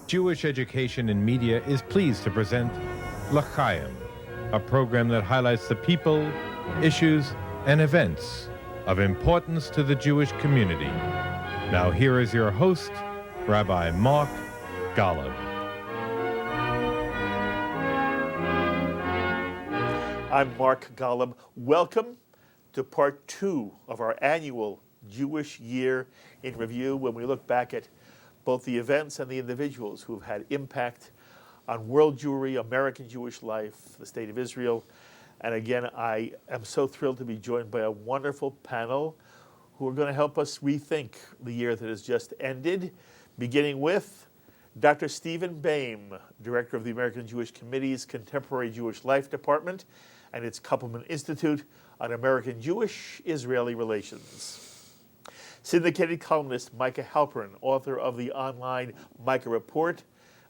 Jewish Education in Media is pleased to present L'Chaim, a program that highlights the people, issues, and events of importance to the Jewish community. Now here is your host, Rabbi Mark Golub. I'm Mark Golub. Welcome to part 2 of our annual Jewish Year in Review, when we look back at both the events and the individuals who have had impact on world Jewry, American Jewish life, the State of Israel. And again, I am so thrilled to be joined by a wonderful panel who are going to help us rethink the year that has just ended, beginning with Dr. Stephen Bayme, Director of the American Jewish Committee's Contemporary Jewish Life Department and its Koppelman Institute on American Jewish-Israeli Relations. Syndicated columnist Micah Halpern, author of the online Micah Report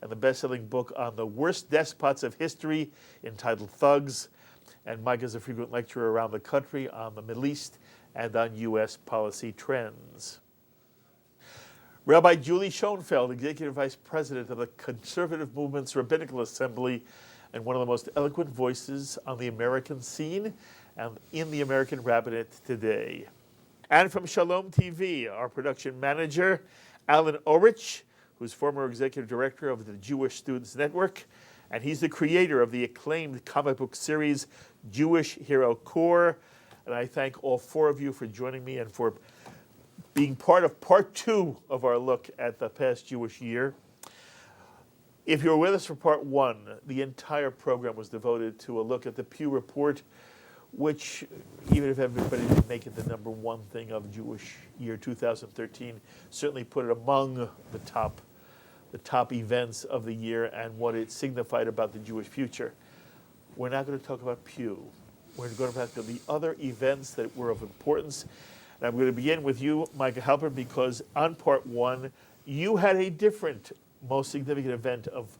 and the best-selling book on the worst despots of history entitled Thugs. And Micah is a frequent lecturer around the country on the Middle East and on U.S. policy trends. Rabbi Julie Schonfeld, Executive Vice President of the Conservative Movement's Rabbinical Assembly and one of the most eloquent voices on the American scene and in the American rabbinate today. And from Shalom TV, our production manager, Alan Oirich, who's former executive director of the Jewish Students Network, and he's the creator of the acclaimed comic book series, Jewish Hero Corps. And I thank all 4 of you for joining me and for being part of part 2 of our look at the past Jewish year. If you were with us for part 1, the entire program was devoted to a look at the Pew Report, which, even if everybody didn't make it the number 1 thing of Jewish year 2013, certainly put it among the top events of the year and what it signified about the Jewish future. We're not going to talk about Pew. We're going to talk about the other events that were of importance. And I'm going to begin with you, Micah Halpern, because on part 1, you had a different, most significant event of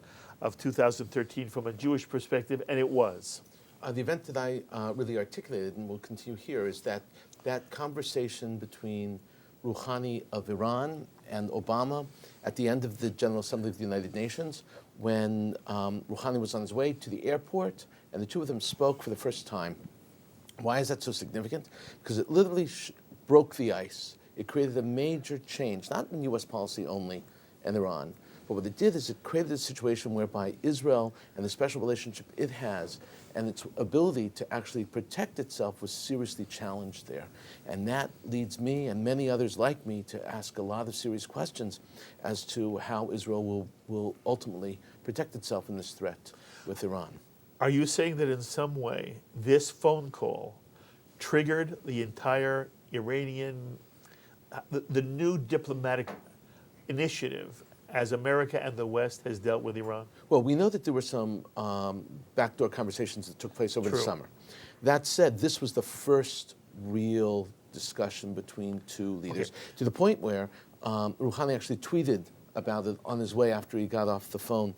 2013 from a Jewish perspective, and it was. The event that I really articulated and will continue here is that conversation between Rouhani of Iran and Obama at the end of the General Assembly of the United Nations, when Rouhani was on his way to the airport and the two of them spoke for the first time. Why is that so significant? Because it literally broke the ice. It created a major change, not in U.S. policy only and Iran, but what it did is it created a situation whereby Israel and the special relationship it has and its ability to actually protect itself was seriously challenged there. And that leads me and many others like me to ask a lot of serious questions as to how Israel will ultimately protect itself in this threat with Iran. Are you saying that in some way this phone call triggered the entire Iranian, the new diplomatic initiative as America and the West has dealt with Iran? Well, we know that there were some backdoor conversations that took place over the summer. That said, this was the first real discussion between 2 leaders, to the point where Rouhani actually tweeted about it on his way after he got off the phone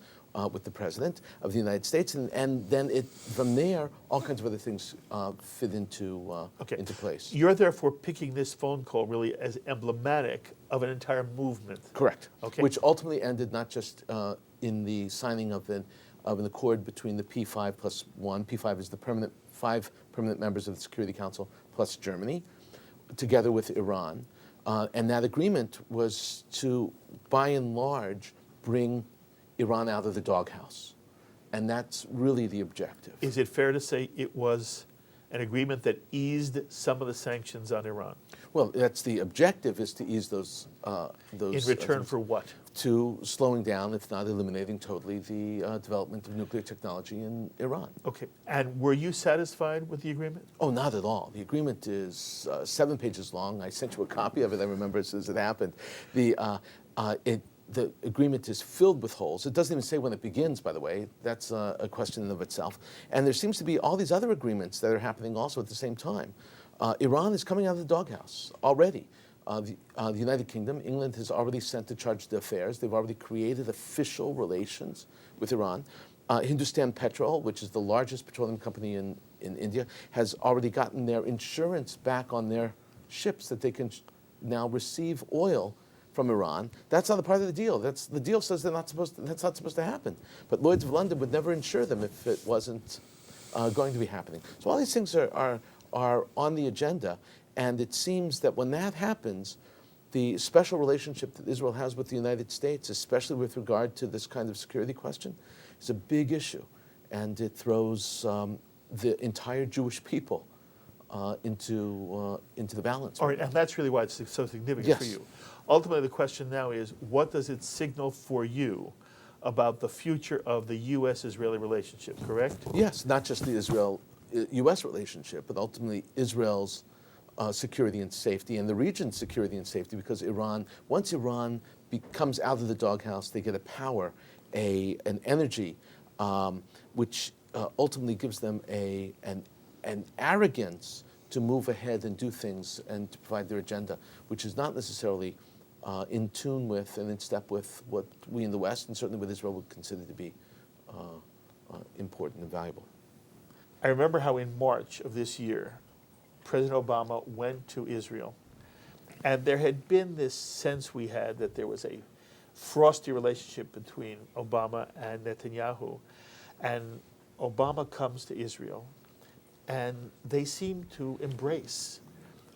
with the President of the United States, and then from there, all kinds of other things fit into place. You're therefore picking this phone call really as emblematic of an entire movement. Correct. Okay. Which ultimately ended not just in the signing of an accord between the P5 plus 1. P5 is the 5 permanent members of the Security Council plus Germany, together with Iran. And that agreement was to, by and large, bring Iran out of the doghouse. And that's really the objective. Is it fair to say it was an agreement that eased some of the sanctions on Iran? Well, that's the objective, is to ease those. In return for what? To slowing down, if not eliminating totally, the development of nuclear technology in Iran. Okay. And were you satisfied with the agreement? Oh, not at all. The agreement is 7 pages long. I sent you a copy of it, I remember, as it happened. The agreement is filled with holes. It doesn't even say when it begins, by the way. That's a question in of itself. And there seems to be all these other agreements that are happening also at the same time. Iran is coming out of the doghouse already. The United Kingdom, England has already sent a charge d'affaires. They've already created official relations with Iran. Hindustan Petrol, which is the largest petroleum company in India, has already gotten their insurance back on their ships that they can now receive oil from Iran. That's not a part of the deal. The deal says that's not supposed to happen. But Lloyd's of London would never insure them if it wasn't going to be happening. So all these things are on the agenda, and it seems that when that happens, the special relationship that Israel has with the United States, especially with regard to this kind of security question, is a big issue, and it throws the entire Jewish people into the balance. All right, and that's really why it's so significant Yes. for you. Ultimately, the question now is, what does it signal for you about the future of the U.S.-Israeli relationship, correct? Yes, not just the Israel-U.S. relationship, but ultimately Israel's security and safety, and the region's security and safety, because once Iran comes out of the doghouse, they get a power, an energy, which ultimately gives them an arrogance to move ahead and do things and to provide their agenda, which is not necessarily in tune with and in step with what we in the West, and certainly what Israel would consider to be important and valuable. I remember how in March of this year, President Obama went to Israel, and there had been this sense we had that there was a frosty relationship between Obama and Netanyahu, and Obama comes to Israel, and they seem to embrace.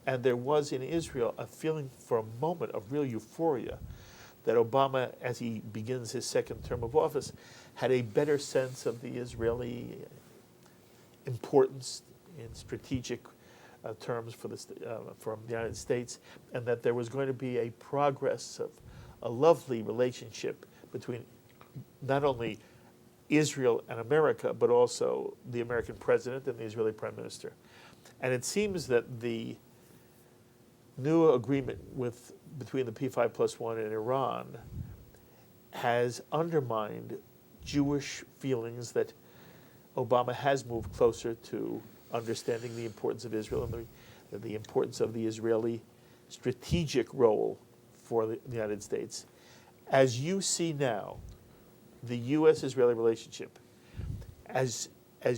And there was in Israel a feeling for a moment of real euphoria that Obama, as he begins his second term of office, had a better sense of the Israeli importance in strategic terms from the United States, and that there was going to be a progress of a lovely relationship between not only Israel and America, but also the American president and the Israeli prime minister. And it seems that the new agreement between the P5+1 and Iran has undermined Jewish feelings that Obama has moved closer to understanding the importance of Israel and the importance of the Israeli strategic role for the United States. As you see now, the U.S.-Israeli relationship, as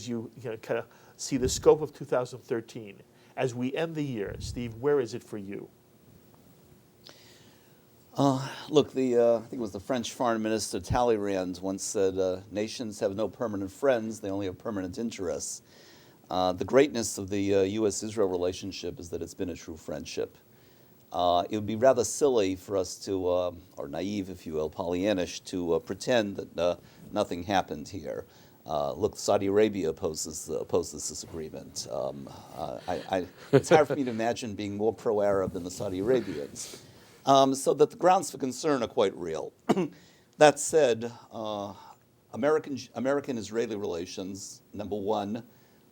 you kind of see the scope of 2013, as we end the year, Steve, where is it for you? Look, I think it was the French Foreign Minister Talleyrand once said, nations have no permanent friends, they only have permanent interests. The greatness of the U.S.-Israel relationship is that it's been a true friendship. It would be rather silly for us to, or naive, if you will, Pollyannish, to pretend that nothing happened here. Look, Saudi Arabia opposes this agreement. It's hard for me to imagine being more pro-Arab than the Saudi Arabians. So that the grounds for concern are quite real. That said, American-Israeli relations, number one,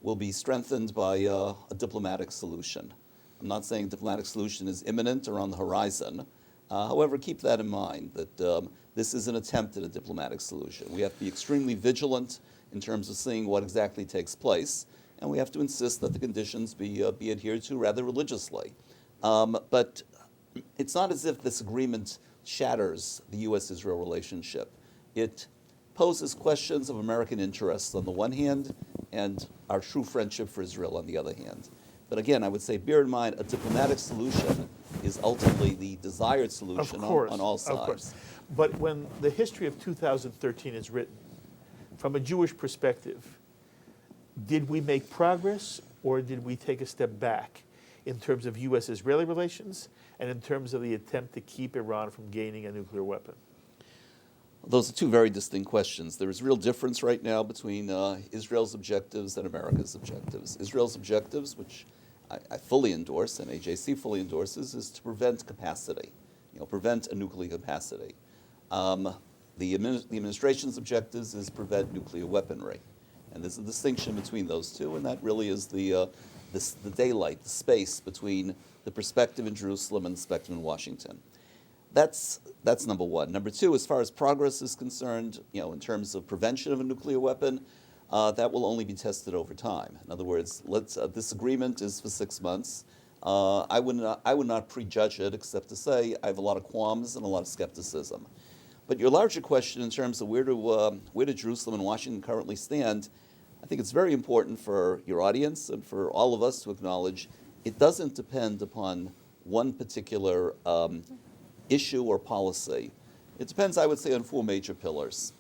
will be strengthened by a diplomatic solution. I'm not saying a diplomatic solution is imminent or on the horizon. However, keep that in mind, that this is an attempt at a diplomatic solution. We have to be extremely vigilant in terms of seeing what exactly takes place, and we have to insist that the conditions be adhered to rather religiously. But it's not as if this agreement shatters the U.S.-Israel relationship. It poses questions of American interests on the one hand and our true friendship for Israel on the other hand. But again, I would say, bear in mind, a diplomatic solution is ultimately the desired solution on all sides. Of course. But when the history of 2013 is written, from a Jewish perspective, did we make progress or did we take a step back in terms of U.S.-Israeli relations and in terms of the attempt to keep Iran from gaining a nuclear weapon? Those are two very distinct questions. There is real difference right now between Israel's objectives and America's objectives. Israel's objectives, which I fully endorse and AJC fully endorses, is to prevent capacity, prevent a nuclear capacity. The administration's objectives is prevent nuclear weaponry. And there's a distinction between those two, and that really is the daylight, the space between the perspective in Jerusalem and the perspective in Washington. That's number one. Number two, as far as progress is concerned, in terms of prevention of a nuclear weapon, that will only be tested over time. In other words, this agreement is for 6 months. I would not prejudge it, except to say I have a lot of qualms and a lot of skepticism. But your larger question in terms of where do Jerusalem and Washington currently stand, I think it's very important for your audience and for all of us to acknowledge it doesn't depend upon one particular issue or policy? It depends, I would say, on four major pillars.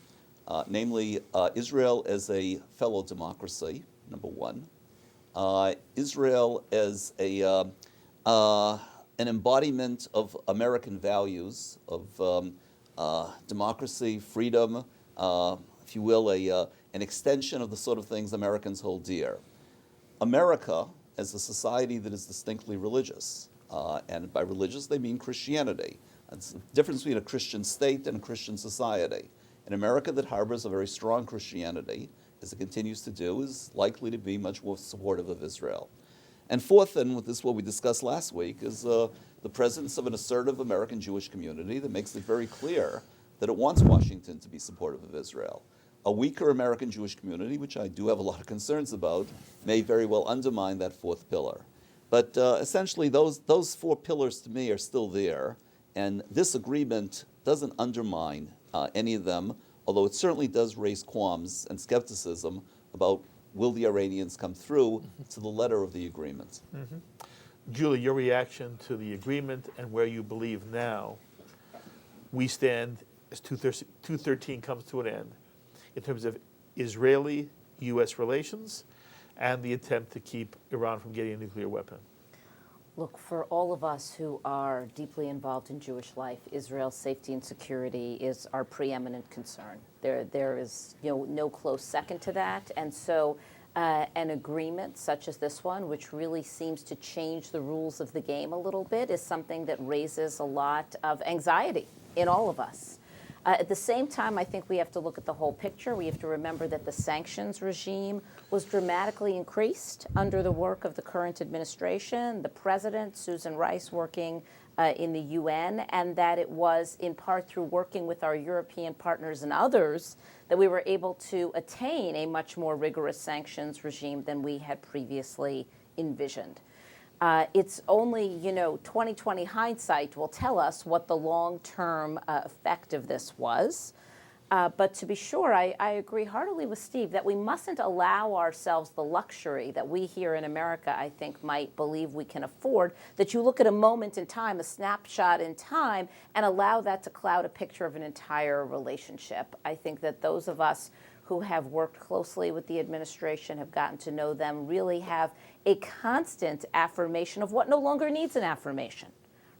Namely, Israel as a fellow democracy, number one. Israel as an embodiment of American values of democracy, freedom, if you will, an extension of the sort of things Americans hold dear. America as a society that is distinctly religious, and by religious they mean Christianity. It's the difference between a Christian state and a Christian society. An America that harbors a very strong Christianity, as it continues to do, is likely to be much more supportive of Israel. And fourth, and this is what we discussed last week, is the presence of an assertive American Jewish community that makes it very clear that it wants Washington to be supportive of Israel. A weaker American Jewish community, which I do have a lot of concerns about, may very well undermine that fourth pillar. But essentially, those four pillars to me are still there, and this agreement doesn't undermine any of them, although it certainly does raise qualms and skepticism about will the Iranians come through to the letter of the agreement. Mm-hmm. Julie, your reaction to the agreement and where you believe now we stand as 213 comes to an end in terms of Israeli-U.S. relations and the attempt to keep Iran from getting a nuclear weapon? Look, for all of us who are deeply involved in Jewish life, Israel's safety and security is our preeminent concern. There is no close second to that. And so an agreement such as this one, which really seems to change the rules of the game a little bit, is something that raises a lot of anxiety in all of us. At the same time, I think we have to look at the whole picture. We have to remember that the sanctions regime was dramatically increased under the work of the current administration, the president, Susan Rice, working in the UN, and that it was in part through working with our European partners and others that we were able to attain a much more rigorous sanctions regime than we had previously envisioned. It's only, 2020 hindsight will tell us what the long-term effect of this was. But to be sure, I agree heartily with Steve that we mustn't allow ourselves the luxury that we here in America, I think, might believe we can afford, that you look at a moment in time, a snapshot in time, and allow that to cloud a picture of an entire relationship. I think that those of us who have worked closely with the administration, have gotten to know them, really have a constant affirmation of what no longer needs an affirmation,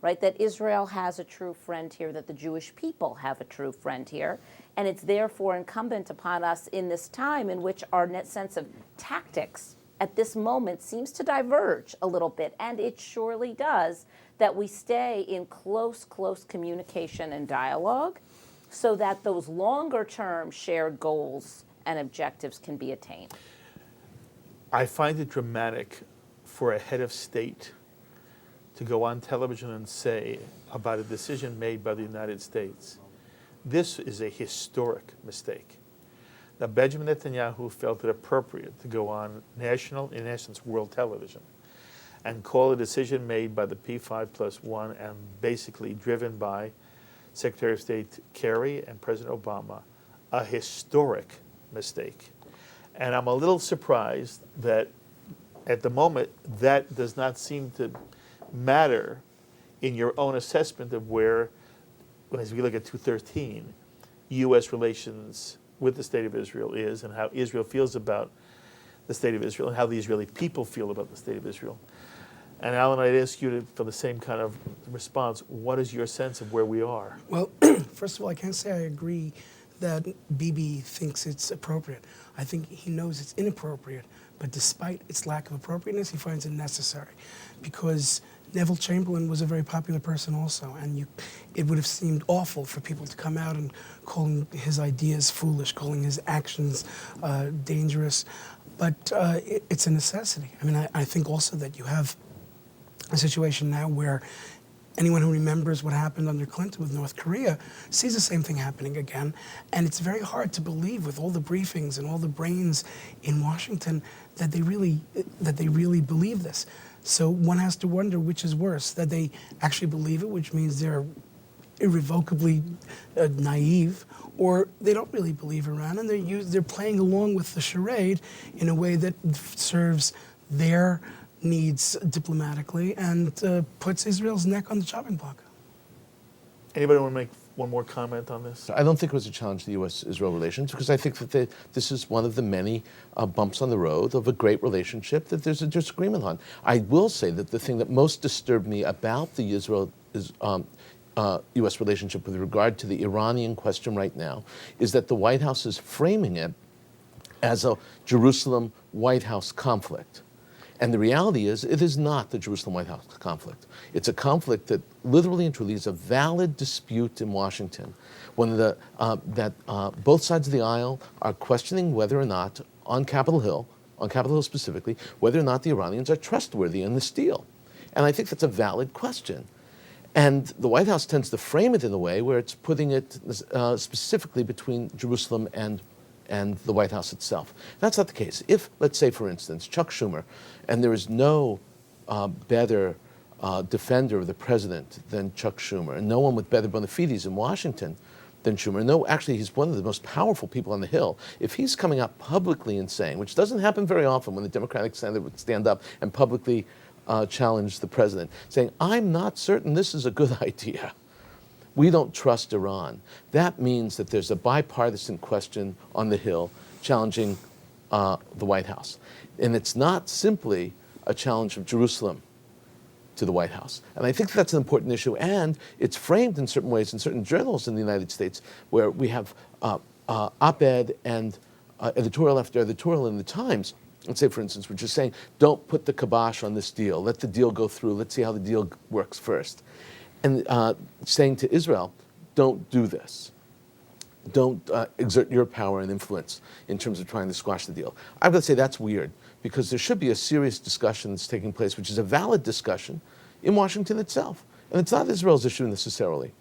right? That Israel has a true friend here, that the Jewish people have a true friend here. And it's therefore incumbent upon us in this time in which our net sense of tactics at this moment seems to diverge a little bit, and it surely does, that we stay in close communication and dialogue so that those longer-term shared goals and objectives can be attained. I find it dramatic for a head of state to go on television and say about a decision made by the United States, this is a historic mistake. Now, Benjamin Netanyahu felt it appropriate to go on national, in essence, world television, and call a decision made by the P5+1 and basically driven by Secretary of State Kerry and President Obama a historic mistake. And I'm a little surprised that at the moment that does not seem to matter in your own assessment of where, as we look at 213, U.S. relations with the State of Israel is, and how Israel feels about the State of Israel, and how the Israeli people feel about the State of Israel. And Alan, I'd ask you for the same kind of response. What is your sense of where we are? Well, first of all, I can't say I agree that Bibi thinks it's appropriate. I think he knows it's inappropriate, but despite its lack of appropriateness, he finds it necessary. Because Neville Chamberlain was a very popular person also, and it would have seemed awful for people to come out and calling his ideas foolish, calling his actions dangerous. But it's a necessity. I mean, I think also that you have a situation now where anyone who remembers what happened under Clinton with North Korea sees the same thing happening again. And it's very hard to believe, with all the briefings and all the brains in Washington, that they really believe this. So one has to wonder which is worse, that they actually believe it, which means they're irrevocably naive, or they don't really believe Iran, and they're playing along with the charade in a way that serves their needs diplomatically and puts Israel's neck on the chopping block. Anybody want to make one more comment on this? I don't think it was a challenge to the U.S.-Israel relations because I think that this is one of the many bumps on the road of a great relationship that there's a disagreement on. I will say that the thing that most disturbed me about the U.S. relationship with regard to the Iranian question right now is that the White House is framing it as a Jerusalem-White House conflict. And the reality is, it is not the Jerusalem-White House conflict. It's a conflict that literally and truly is a valid dispute in Washington when both sides of the aisle are questioning whether or not, on Capitol Hill specifically, whether or not the Iranians are trustworthy in this deal. And I think that's a valid question. And the White House tends to frame it in a way where it's putting it specifically between Jerusalem and the White House itself. That's not the case. If, let's say, for instance, Chuck Schumer, and there is no better defender of the president than Chuck Schumer, and no one with better bona fides in Washington than Schumer. No, actually, he's one of the most powerful people on the Hill. If he's coming out publicly and saying, which doesn't happen very often when the Democratic senator would stand up and publicly challenge the president, saying, I'm not certain this is a good idea. We don't trust Iran. That means that there's a bipartisan question on the Hill challenging the White House. And it's not simply a challenge of Jerusalem to the White House. And I think that's an important issue. And it's framed in certain ways in certain journals in the United States where we have op-ed and editorial after editorial in the Times. Let's say, for instance, we're just saying, don't put the kibosh on this deal. Let the deal go through. Let's see how the deal works first. And saying to Israel, don't do this. Don't exert your power and influence in terms of trying to squash the deal. I would say that's weird because there should be a serious discussion that's taking place, which is a valid discussion in Washington itself. And it's not Israel's issue necessarily.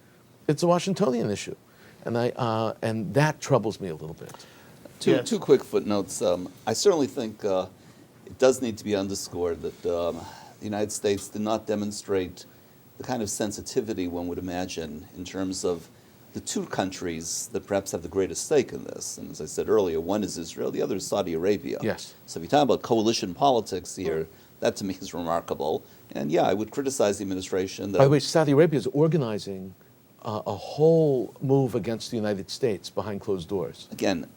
It's a Washingtonian issue. And that troubles me a little bit. Two quick footnotes. I certainly think it does need to be underscored that the United States did not demonstrate the kind of sensitivity one would imagine in terms of the two countries that perhaps have the greatest stake in this. And as I said earlier, one is Israel, the other is Saudi Arabia. Yes. So if you talk about coalition politics here, that to me is remarkable. And yeah, I would criticize the administration. By the way, Saudi Arabia is organizing a whole move against the United States behind closed doors. Again,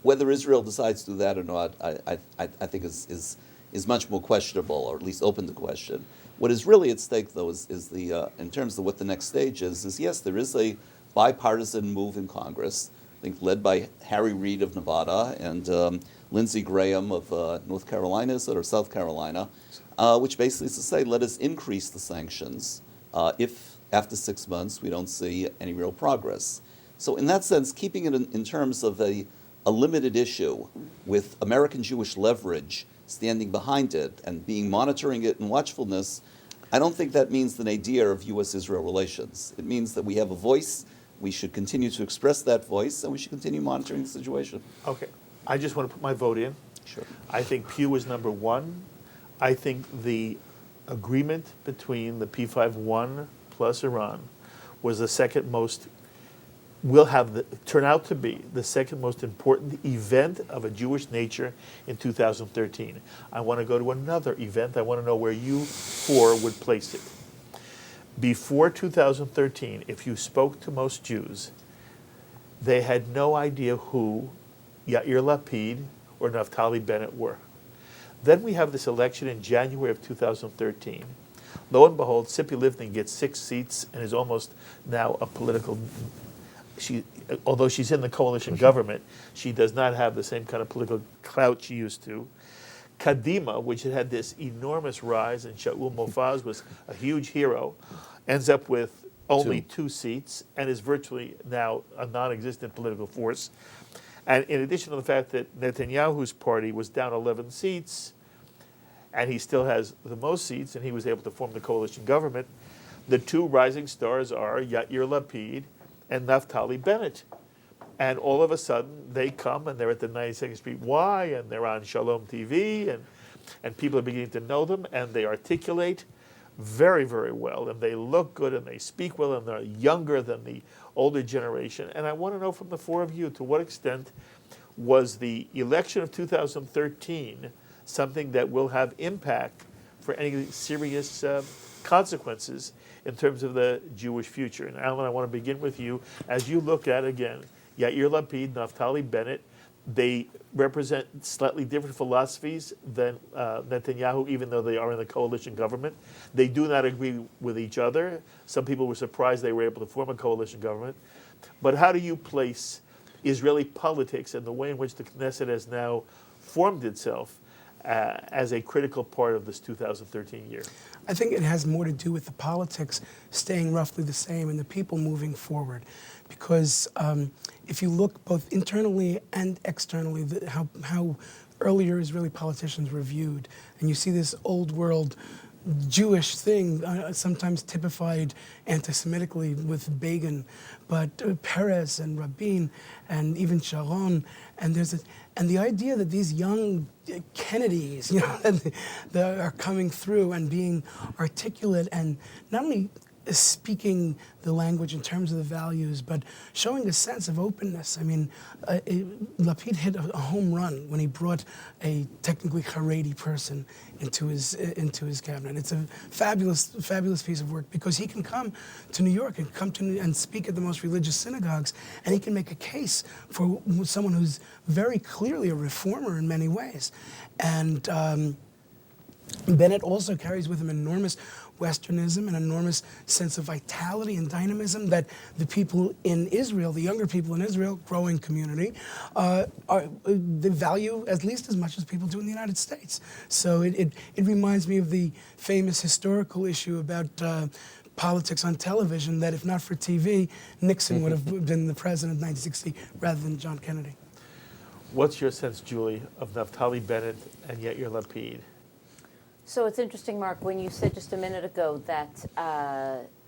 whether Israel decides to do that or not, I think is much more questionable, or at least open to question. What is really at stake, though, is the in terms of what the next stage is yes, there is a bipartisan move in Congress, I think led by Harry Reid of Nevada and Lindsey Graham of North Carolina, or South Carolina, which basically is to say, let us increase the sanctions if after 6 months we don't see any real progress. So in that sense, keeping it in terms of a limited issue with American Jewish leverage standing behind it and monitoring it in watchfulness, I don't think that means the nadir of U.S.-Israel relations. It means that we have a voice, we should continue to express that voice, and we should continue monitoring the situation. Okay. I just want to put my vote in. Sure. I think Pew is number one. I think the agreement between the P5-1 plus Iran was the second most, turn out to be the second most important event of a Jewish nature in 2013. I want to go to another event. I want to know where you four would place it. Before 2013, if you spoke to most Jews, they had no idea who Yair Lapid or Naftali Bennett were. Then we have this election in January of 2013. Lo and behold, Tzipi Livni gets 6 seats and is almost now a political. Although she's in the coalition government, she does not have the same kind of political clout she used to. Kadima, which had this enormous rise, and Shaul Mofaz was a huge hero, ends up with only 2 seats and is virtually now a non-existent political force. And in addition to the fact that Netanyahu's party was down 11 seats, and he still has the most seats, and he was able to form the coalition government, the 2 rising stars are Yair Lapid and Naftali Bennett. And all of a sudden, they come and they're at the 92nd Street Y, and they're on Shalom TV, and people are beginning to know them, and they articulate very, very well, and they look good, and they speak well, and they're younger than the older generation. And I want to know from the 4 of you, to what extent was the election of 2013 something that will have impact for any serious consequences in terms of the Jewish future. And Alan, I want to begin with you. As you look at, again, Yair Lapid, Naftali Bennett, they represent slightly different philosophies than Netanyahu, even though they are in the coalition government. They do not agree with each other. Some people were surprised they were able to form a coalition government. But how do you place Israeli politics and the way in which the Knesset has now formed itself as a critical part of this 2013 year? I think it has more to do with the politics staying roughly the same and the people moving forward. Because if you look both internally and externally, how earlier Israeli politicians were viewed, and you see this old world Jewish thing, sometimes typified anti-Semitically with Begin, but Peres and Rabin and even Sharon, and the idea that these young Kennedys, that are coming through and being articulate and not only speaking the language in terms of the values, but showing a sense of openness. I mean, Lapid hit a home run when he brought a technically Haredi person into his cabinet. It's a fabulous piece of work because he can come to New York and and speak at the most religious synagogues, and he can make a case for someone who's very clearly a reformer in many ways. And Bennett also carries with him enormous Westernism, an enormous sense of vitality and dynamism that the people in Israel, the younger people in Israel, growing community, they value at least as much as people do in the United States. So it reminds me of the famous historical issue about politics on television, that if not for TV, Nixon would have been the president in 1960 rather than John Kennedy. What's your sense, Julie, of Naftali Bennett and Yair Lapid? So it's interesting, Mark, when you said just a minute ago that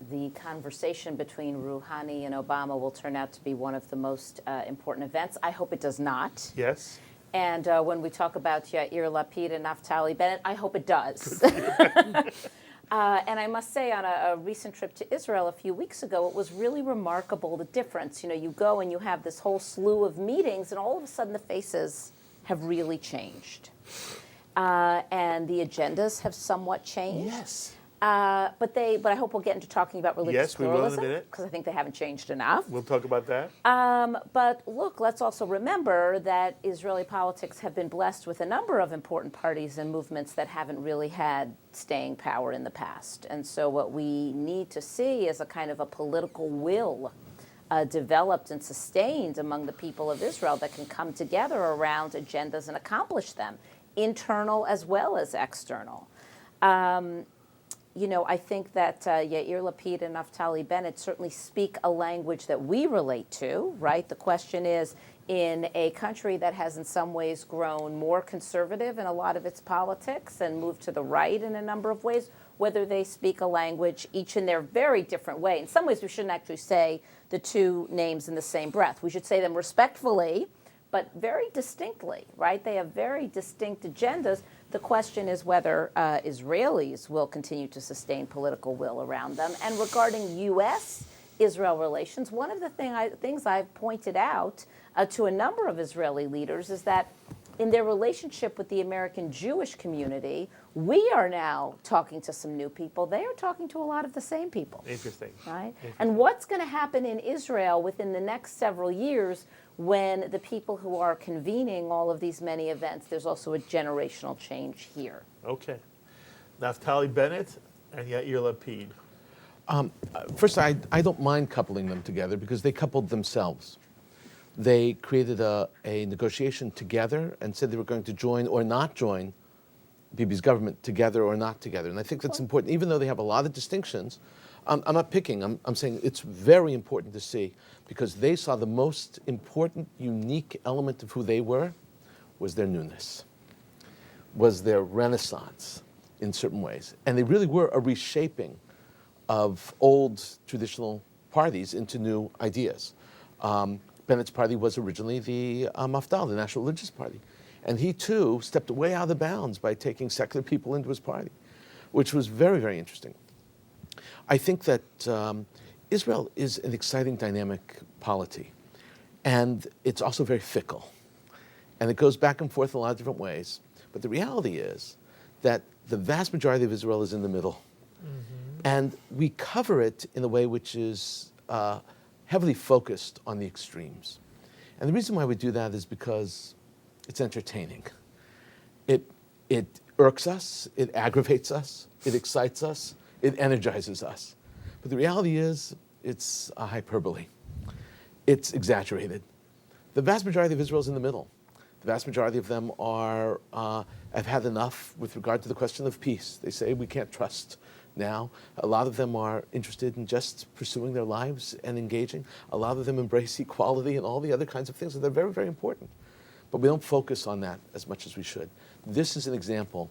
the conversation between Rouhani and Obama will turn out to be one of the most important events. I hope it does not. Yes. And when we talk about Yair Lapid and Naftali Bennett, I hope it does. And I must say, on a recent trip to Israel a few weeks ago, it was really remarkable, the difference. You go and you have this whole slew of meetings, and all of a sudden the faces have really changed. And the agendas have somewhat changed. Yes. But I hope we'll get into talking about religious pluralism, because I think they haven't changed enough. We'll talk about that. But look, let's also remember that Israeli politics have been blessed with a number of important parties and movements that haven't really had staying power in the past. And so what we need to see is a kind of a political will developed and sustained among the people of Israel that can come together around agendas and accomplish them, internal as well as external. I think that Yair Lapid and Naftali Bennett certainly speak a language that we relate to, right? The question is, in a country that has in some ways grown more conservative in a lot of its politics and moved to the right in a number of ways, whether they speak a language each in their very different way. In some ways, we shouldn't actually say the two names in the same breath. We should say them respectfully, but very distinctly, right? They have very distinct agendas. The question is whether Israelis will continue to sustain political will around them. And regarding U.S.-Israel relations, one of the things I've pointed out to a number of Israeli leaders is that in their relationship with the American Jewish community, we are now talking to some new people. They are talking to a lot of the same people. Interesting. Right? And what's going to happen in Israel within the next several years when the people who are convening all of these many events, there's also a generational change here. Okay. Naftali Bennett and Yair Lapid. First, I don't mind coupling them together because they coupled themselves. They created a negotiation together and said they were going to join or not join Bibi's government, together or not together. And I think that's important, even though they have a lot of distinctions. I'm not picking, I'm saying it's very important to see, because they saw the most important, unique element of who they were was their newness, was their renaissance in certain ways. And they really were a reshaping of old traditional parties into new ideas. Bennett's party was originally the Mafdal, the National Religious Party. And he too stepped way out of bounds by taking secular people into his party, which was very, very interesting. I think that Israel is an exciting, dynamic polity, and it's also very fickle. And it goes back and forth in a lot of different ways. But the reality is that the vast majority of Israel is in the middle. Mm-hmm. And we cover it in a way which is heavily focused on the extremes. And the reason why we do that is because it's entertaining. It irks us, it aggravates us, it excites us, it energizes us. But the reality is, it's a hyperbole. It's exaggerated. The vast majority of Israel is in the middle. The vast majority of them have had enough with regard to the question of peace. They say we can't trust now. A lot of them are interested in just pursuing their lives and engaging. A lot of them embrace equality and all the other kinds of things, and they're very, very important. But we don't focus on that as much as we should. This is an example.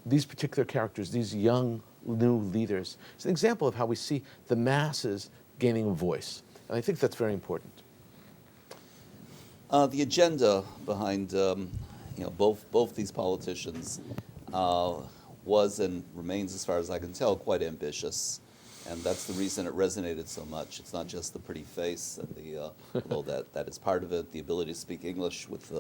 These particular characters, these young, new leaders, it's an example of how we see the masses gaining a voice. And I think that's very important. The agenda behind both these politicians was and remains, as far as I can tell, quite ambitious, and that's the reason it resonated so much. It's not just the pretty face and the although that is part of it, the ability to speak English with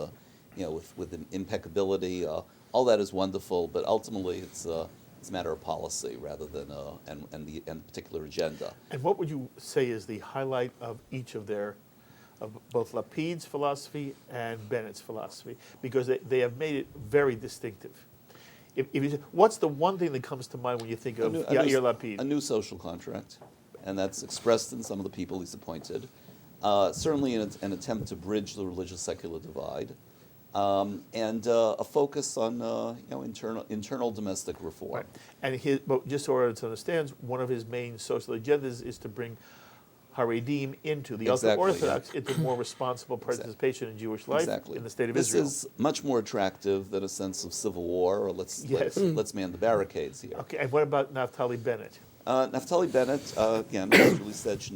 impeccability. All that is wonderful, but ultimately it's a matter of policy rather than and particular agenda. And what would you say is the highlight of each of both Lapid's philosophy and Bennett's philosophy? Because they have made it very distinctive. If you say, what's the one thing that comes to mind when you think of Yair Lapid? A new social contract, and that's expressed in some of the people he's appointed. Certainly an attempt to bridge the religious-secular divide, and a focus on internal domestic reform. Right. And but just so everyone understands, one of his main social agendas is to bring Haredim into the ultra-Orthodox, into more responsible participation in Jewish life in the state of Israel. This is much more attractive than a sense of civil war, or let's man the barricades here. Okay, and what about Naftali Bennett? Naftali Bennett, again, as Julie said, should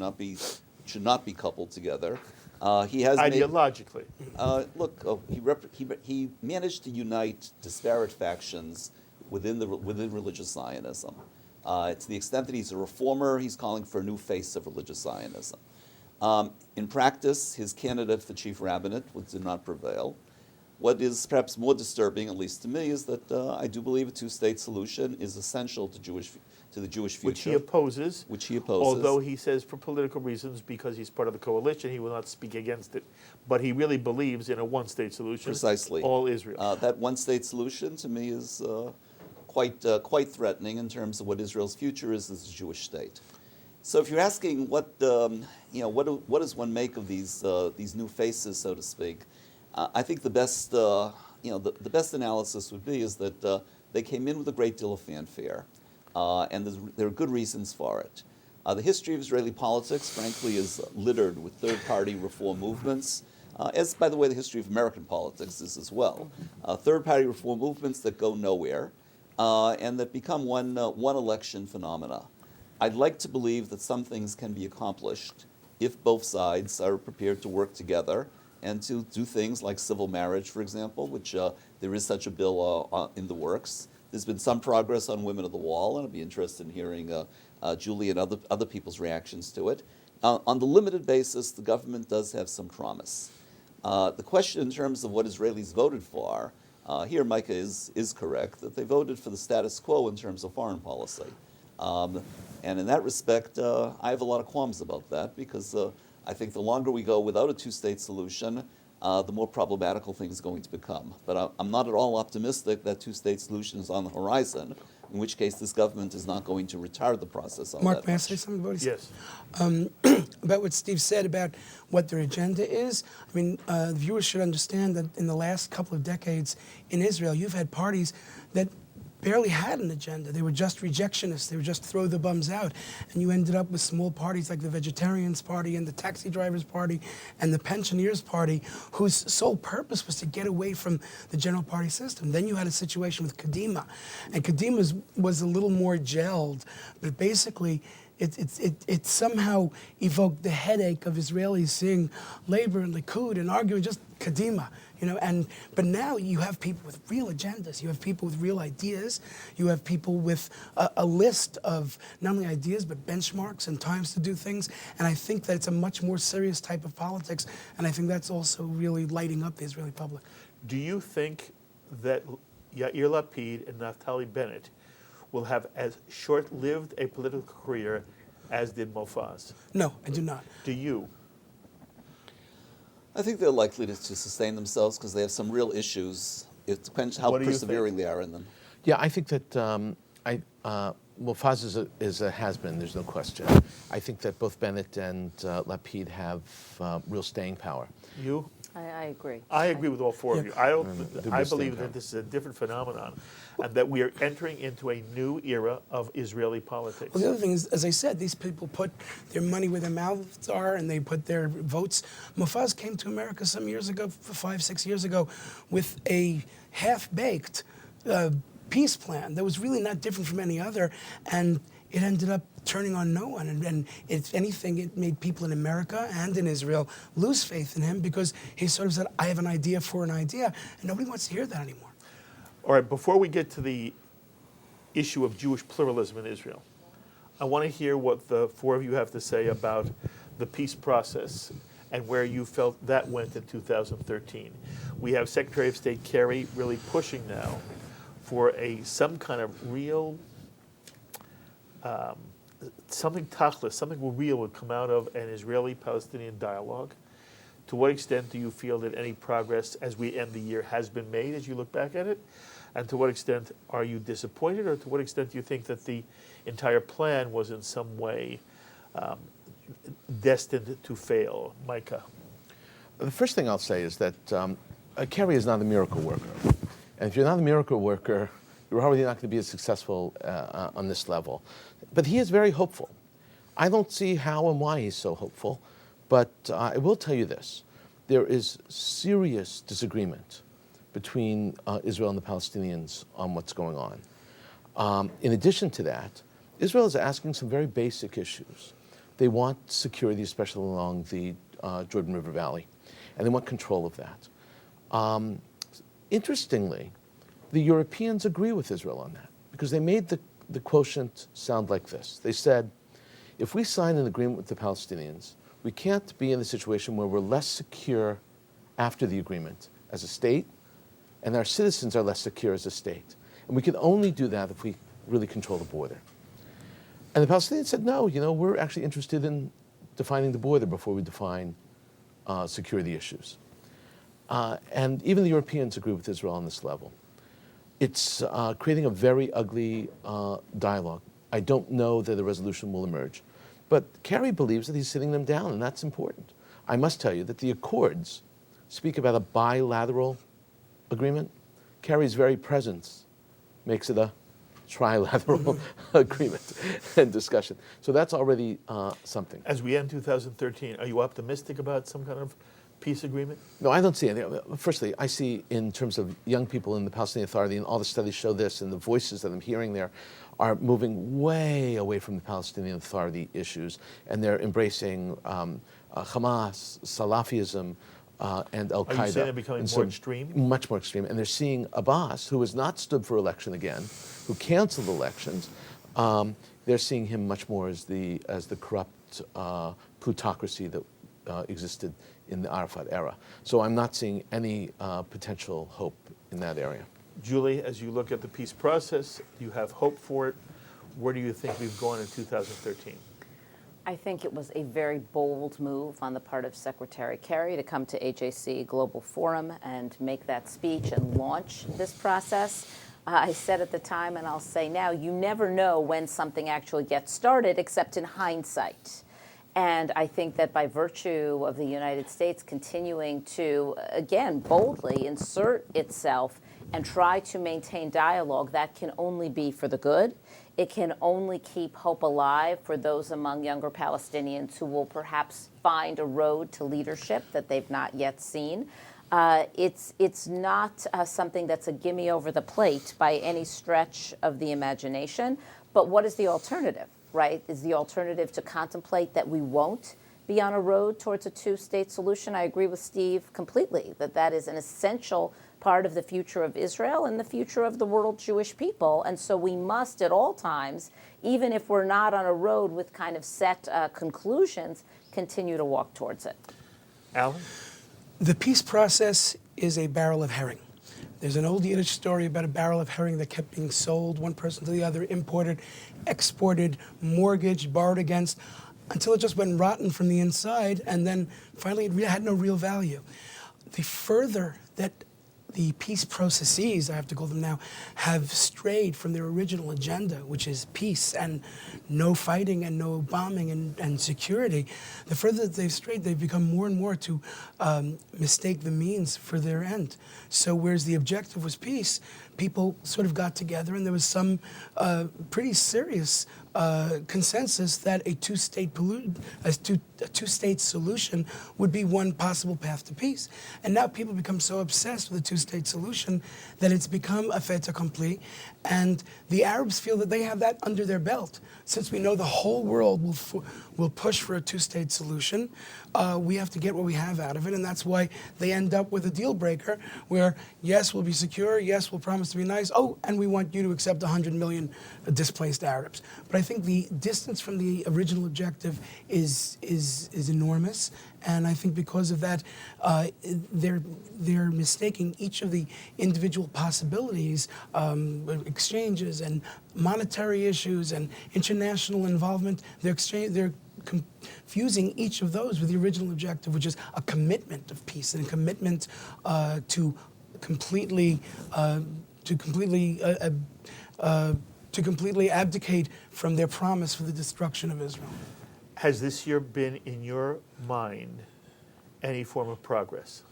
not be coupled together. He has ideologically. He managed to unite disparate factions within religious Zionism. To the extent that he's a reformer, he's calling for a new face of religious Zionism. In practice, his candidate for chief rabbinate did not prevail. What is perhaps more disturbing, at least to me, is that I do believe a two-state solution is essential to the Jewish future. Which he opposes. Although he says for political reasons, because he's part of the coalition, he will not speak against it. But he really believes in a one-state solution. Precisely. All Israel. That one-state solution, to me, is quite threatening in terms of what Israel's future is as a Jewish state. So, if you're asking what does one make of these new faces, so to speak, I think the best the best analysis would be is that they came in with a great deal of fanfare, and there are good reasons for it. The history of Israeli politics, frankly, is littered with third-party reform movements, as, by the way, the history of American politics is as well. Third-party reform movements that go nowhere, and that become one election phenomena. I'd like to believe that some things can be accomplished if both sides are prepared to work together and to do things like civil marriage, for example, which there is such a bill in the works. There's been some progress on Women of the Wall, and I'd be interested in hearing Julie and other people's reactions to it. On the limited basis, the government does have some promise. The question in terms of what Israelis voted for, here Micah is correct, that they voted for the status quo in terms of foreign policy. And in that respect, I have a lot of qualms about that, because I think the longer we go without a two-state solution, the more problematical things are going to become. But I'm not at all optimistic that two-state solution is on the horizon, in which case this government is not going to retard the process all Mark, that may I much. say something about Yes. about what Steve said about what their agenda is? I mean, viewers should understand that in the last couple of decades in Israel, you've had parties that barely had an agenda. They were just rejectionists. They were just throw the bums out. And you ended up with small parties like the Vegetarians Party and the Taxi Drivers Party and the Pensioners Party, whose sole purpose was to get away from the general party system. Then you had a situation with Kadima. And Kadima was a little more gelled, but basically it somehow evoked the headache of Israelis seeing Labor and Likud and arguing just Kadima. But now you have people with real agendas. You have people with real ideas. You have people with a list of not only ideas but benchmarks and times to do things. And I think that it's a much more serious type of politics. And I think that's also really lighting up the Israeli public. Do you think that Yair Lapid and Naftali Bennett will have as short-lived a political career as did Mofaz? No, I do not. Do you? I think they're likely to sustain themselves because they have some real issues. It depends how What do you persevering think? they are in them. Yeah, I think that Mofaz is a has-been, there's no question. I think that both Bennett and Lapid have real staying power. You? I agree. I agree with all four of you. I they're I both believe staying that this is a different phenomenon, and that we are entering into a new era of Israeli politics. Well, the other thing is, as I said, these people put their money where their mouths are, and they put their votes. Mofaz came to America some years ago, 5, 6 years ago, with a half-baked peace plan that was really not different from any other, and it ended up turning on no one. And if anything, it made people in America and in Israel lose faith in him because he sort of said, I have an idea for an idea, and nobody wants to hear that anymore. All right, before we get to the issue of Jewish pluralism in Israel, I want to hear what the four of you have to say about the peace process and where you felt that went in 2013. We have Secretary of State Kerry really pushing now for some kind of real, something tachlis, something real would come out of an Israeli-Palestinian dialogue. To what extent do you feel that any progress as we end the year has been made as you look back at it? And to what extent are you disappointed, or to what extent do you think that the entire plan was in some way destined to fail? Micah. The first thing I'll say is that Kerry is not a miracle worker. And if you're not a miracle worker, you're probably not going to be as successful on this level. But he is very hopeful. I don't see how and why he's so hopeful, but I will tell you this. There is serious disagreement between Israel and the Palestinians on what's going on. In addition to that, Israel is asking some very basic issues. They want security, especially along the Jordan River Valley, and they want control of that. Interestingly, the Europeans agree with Israel on that because they made the quotient sound like this. They said, if we sign an agreement with the Palestinians, we can't be in a situation where we're less secure after the agreement as a state, and our citizens are less secure as a state. And we can only do that if we really control the border. And the Palestinians said, no, we're actually interested in defining the border before we define security issues. And even the Europeans agree with Israel on this level. It's creating a very ugly dialogue. I don't know that a resolution will emerge. But Kerry believes that he's sitting them down, and that's important. I must tell you that the accords speak about a bilateral agreement. Kerry's very presence makes it a trilateral agreement and discussion. So that's already something. As we end 2013, are you optimistic about some kind of peace agreement? No, I don't see anything. Firstly, I see in terms of young people in the Palestinian Authority, and all the studies show this, and the voices that I'm hearing there are moving way away from the Palestinian Authority issues, and they're embracing Hamas, Salafism, and Al-Qaeda. Are you saying they're becoming more extreme? Much more extreme. And they're seeing Abbas, who has not stood for election again, who canceled elections. They're seeing him much more as the corrupt plutocracy that existed in the Arafat era. So I'm not seeing any potential hope in that area. Julie, as you look at the peace process, you have hope for it. Where do you think we've gone in 2013? I think it was a very bold move on the part of Secretary Kerry to come to AJC Global Forum and make that speech and launch this process. I said at the time, and I'll say now, you never know when something actually gets started except in hindsight. And I think that by virtue of the United States continuing to, again, boldly insert itself and try to maintain dialogue, that can only be for the good. It can only keep hope alive for those among younger Palestinians who will perhaps find a road to leadership that they've not yet seen. It's not something that's a gimme over the plate by any stretch of the imagination. But what is the alternative, right? Is the alternative to contemplate that we won't be on a road towards a two-state solution? I agree with Steve completely that that is an essential part of the future of Israel and the future of the world Jewish people. And so we must at all times, even if we're not on a road with kind of set conclusions, continue to walk towards it. Alan? The peace process is a barrel of herring. There's an old Yiddish story about a barrel of herring that kept being sold, one person to the other, imported, exported, mortgaged, borrowed against, until it just went rotten from the inside, and then finally it had no real value. The further that the peace processes, I have to call them now, have strayed from their original agenda, which is peace and no fighting and no bombing and security, the further that they've strayed, they've become more and more to mistake the means for their end. So whereas the objective was peace, people sort of got together and there was some pretty serious consensus that a two-state solution would be one possible path to peace. And now people become so obsessed with a two-state solution that it's become a fait accompli, and the Arabs feel that they have that under their belt. Since we know the whole world will push for a two-state solution, we have to get what we have out of it, and that's why they end up with a deal breaker where, yes, we'll be secure, yes, we'll promise to be nice, oh, and we want you to accept 100 million displaced Arabs. But I think the distance from the original objective is enormous, and I think because of that, they're mistaking each of the individual possibilities, exchanges and monetary issues and international involvement. They're confusing each of those with the original objective, which is a commitment of peace and a commitment to completely abdicate from their promise for the destruction of Israel. Has this year been, in your mind, any form of progress?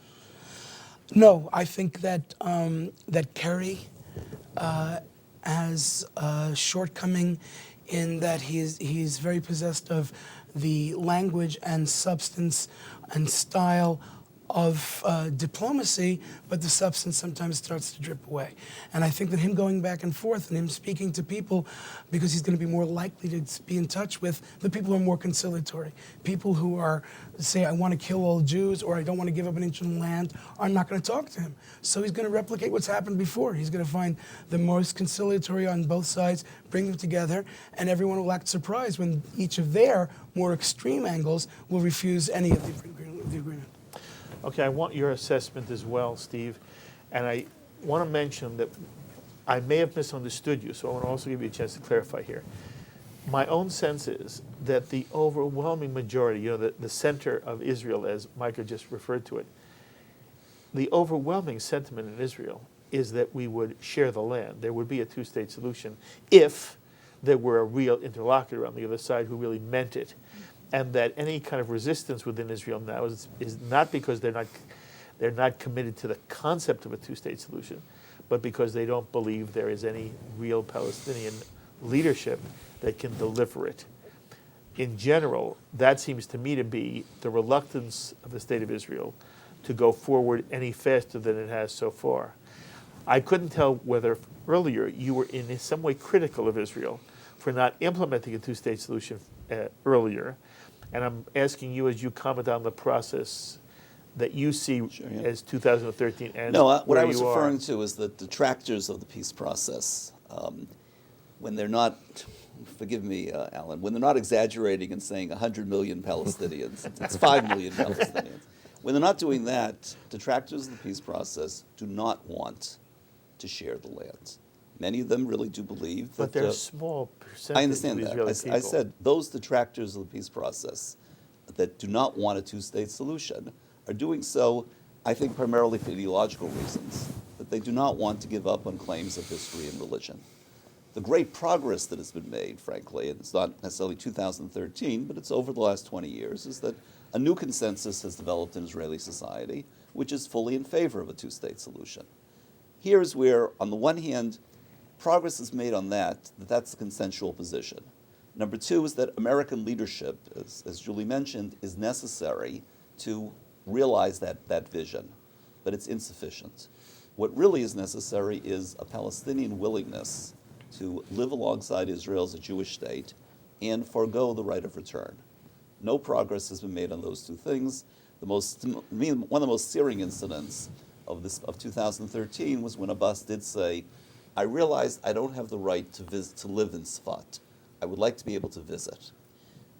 No, I think that that Kerry has a shortcoming in that he's very possessed of the language and substance and style of diplomacy, but the substance sometimes starts to drip away. And I think that him going back and forth and him speaking to people, because he's going to be more likely to be in touch with the people who are more conciliatory. People who are, say, I want to kill all Jews or I don't want to give up an inch of land, are not going to talk to him. So he's going to replicate what's happened before. He's going to find the most conciliatory on both sides, bring them together, and everyone will act surprised when each of their more extreme angles will refuse any of the agreement. Okay, I want your assessment as well, Steve. And I want to mention that I may have misunderstood you, so I want to also give you a chance to clarify here. My own sense is that the overwhelming majority, the center of Israel, as Micah just referred to it, the overwhelming sentiment in Israel is that we would share the land. There would be a two-state solution if there were a real interlocutor on the other side who really meant it. And that any kind of resistance within Israel now is not because they're not committed to the concept of a two-state solution, but because they don't believe there is any real Palestinian leadership that can deliver it. In general, that seems to me to be the reluctance of the state of Israel to go forward any faster than it has so far. I couldn't tell whether earlier you were in some way critical of Israel for not implementing a two-state solution earlier. And I'm asking you, as you comment on the process that you see as 2013 ends. No, what I was referring to is the detractors of the peace process, when they're not, forgive me, Alan, when they're not exaggerating and saying 100 million Palestinians, it's 5 million Palestinians. When they're not doing that, detractors of the peace process do not want to share the land. Many of them really do believe that. But they're a small percentage. I understand of that. Israeli people. I said those detractors of the peace process that do not want a two-state solution are doing so, I think, primarily for ideological reasons, that they do not want to give up on claims of history and religion. The great progress that has been made, frankly, and it's not necessarily 2013, but it's over the last 20 years, is that a new consensus has developed in Israeli society, which is fully in favor of a two-state solution. Here's where, on the one hand, progress is made on that's the consensual position. Number two is that American leadership, as Julie mentioned, is necessary to realize that vision, but it's insufficient. What really is necessary is a Palestinian willingness to live alongside Israel as a Jewish state and forego the right of return. No progress has been made on those two things. One of the most searing incidents of 2013 was when Abbas did say, I realized I don't have the right to live in Sfat. I would like to be able to visit.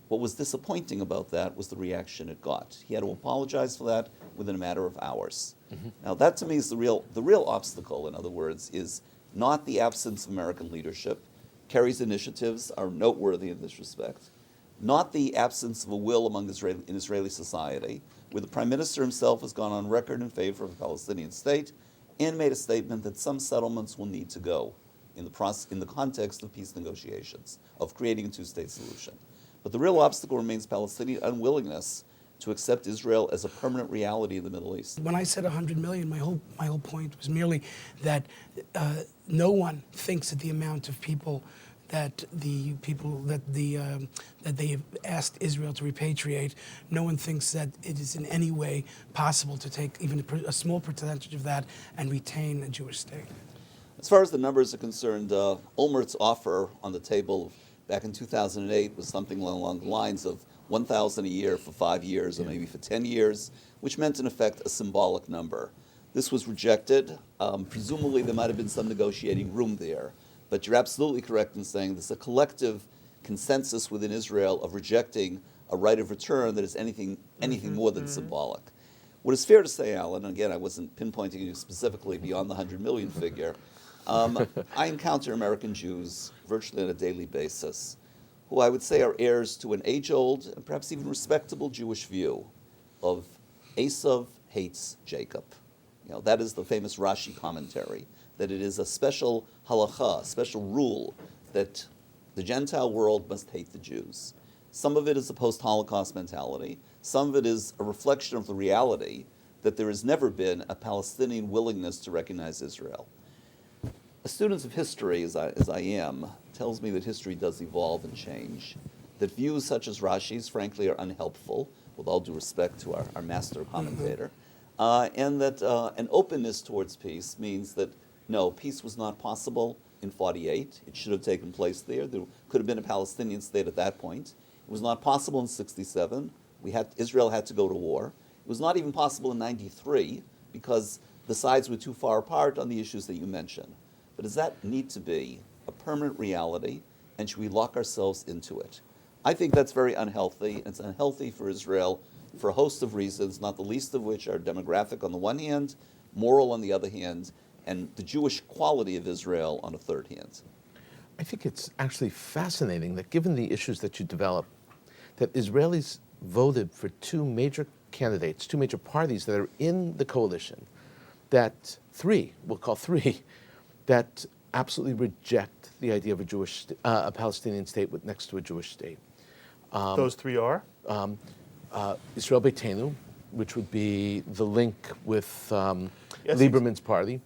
What was disappointing about that was the reaction it got. He had to apologize for that within a matter of hours. Now that to me is the real obstacle, in other words, is not the absence of American leadership. Kerry's initiatives are noteworthy in this respect. Not the absence of a will among Israeli society, where the Prime Minister himself has gone on record in favor of a Palestinian state and made a statement that some settlements will need to go in the context of peace negotiations, of creating a two-state solution. But the real obstacle remains Palestinian unwillingness to accept Israel as a permanent reality in the Middle East. When I said 100 million, my whole point was merely that no one thinks that the amount of people that they have asked Israel to repatriate, no one thinks that it is in any way possible to take even a small percentage of that and retain a Jewish state. As far as the numbers are concerned, Olmert's offer on the table back in 2008 was something along the lines of 1,000 a year for 5 years or maybe for 10 years, which meant in effect a symbolic number. This was rejected. Presumably there might have been some negotiating room there, but you're absolutely correct in saying there's a collective consensus within Israel of rejecting a right of return that is anything more than symbolic. What is fair to say, Alan, and again I wasn't pinpointing you specifically beyond the 100 million figure, I encounter American Jews virtually on a daily basis who I would say are heirs to an age-old and perhaps even respectable Jewish view of Esav hates Jacob. That is the famous Rashi commentary, that it is a special halacha, a special rule that the Gentile world must hate the Jews. Some of it is a post-Holocaust mentality. Some of it is a reflection of the reality that there has never been a Palestinian willingness to recognize Israel. A student of history, as I am, tells me that history does evolve and change, that views such as Rashi's, frankly, are unhelpful, with all due respect to our master commentator, and that an openness towards peace means that, no, peace was not possible in 48. It should have taken place there. There could have been a Palestinian state at that point. It was not possible in 67. Israel had to go to war. It was not even possible in 93 because the sides were too far apart on the issues that you mentioned. But does that need to be a permanent reality, and should we lock ourselves into it? I think that's very unhealthy. It's unhealthy for Israel for a host of reasons, not the least of which are demographic on the one hand, moral on the other hand, and the Jewish quality of Israel on the third hand. I think it's actually fascinating that given the issues that you develop, that Israelis voted for two major candidates, two major parties that are in the coalition, that we'll call three, that absolutely reject the idea of a Palestinian state next to a Jewish state. Those three are? Israel Beitenu, which would be the link with Yes, Lieberman's party,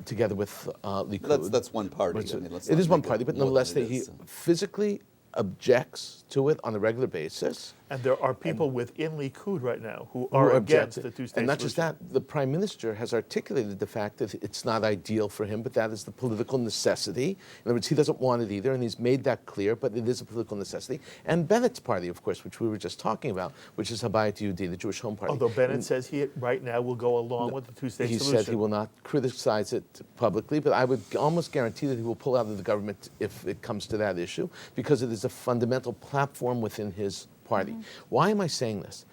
together with Likud. That's one party. It is one party, but nonetheless, he physically objects to it on a regular basis. And there are people within Likud right now who are against the two-state solution. And not just that, the Prime Minister has articulated the fact that it's not ideal for him, but that is the political necessity. In other words, he doesn't want it either, and he's made that clear, but it is a political necessity. And Bennett's party, of course, which we were just talking about, which is Habayit Yehudi, the Jewish Home Party. Although Bennett says he right now will go along with the two-state solution. He said he will not criticize it publicly, but I would almost guarantee that he will pull out of the government if it comes to that issue, because it is a fundamental platform within his party. Why am I saying this?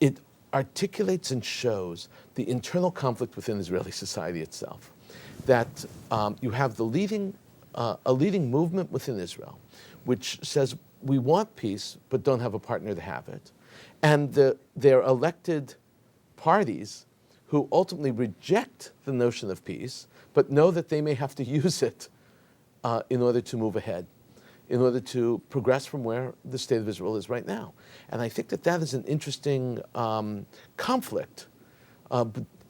It articulates and shows the internal conflict within Israeli society itself. That you have a leading movement within Israel, which says we want peace but don't have a partner to have it, and their elected parties who ultimately reject the notion of peace but know that they may have to use it in order to move ahead, in order to progress from where the state of Israel is right now. And I think that is an interesting conflict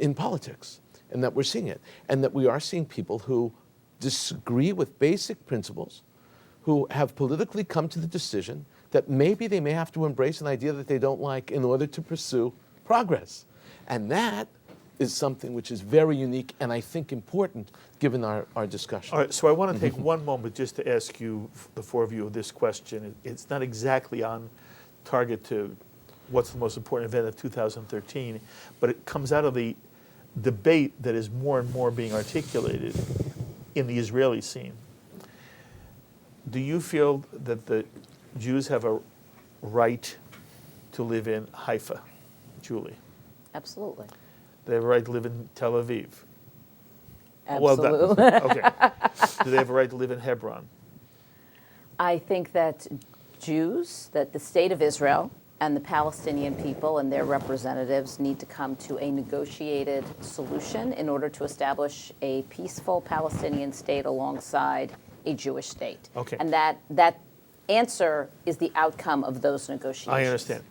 in politics, and that we're seeing it. And that we are seeing people who disagree with basic principles, who have politically come to the decision that maybe they may have to embrace an idea that they don't like in order to pursue progress. And that is something which is very unique and I think important given our discussion. All right, so I want to take one moment just to ask you, the four of you, this question. It's not exactly on target to what's the most important event of 2013, but it comes out of the debate that is more and more being articulated in the Israeli scene. Do you feel that the Jews have a right to live in Haifa, Julie? Absolutely. They have a right to live in Tel Aviv. Absolutely. Okay. Do they have a right to live in Hebron? I think that Jews, that the state of Israel and the Palestinian people and their representatives need to come to a negotiated solution in order to establish a peaceful Palestinian state alongside a Jewish state. Okay. And that answer is the outcome of those negotiations. I understand.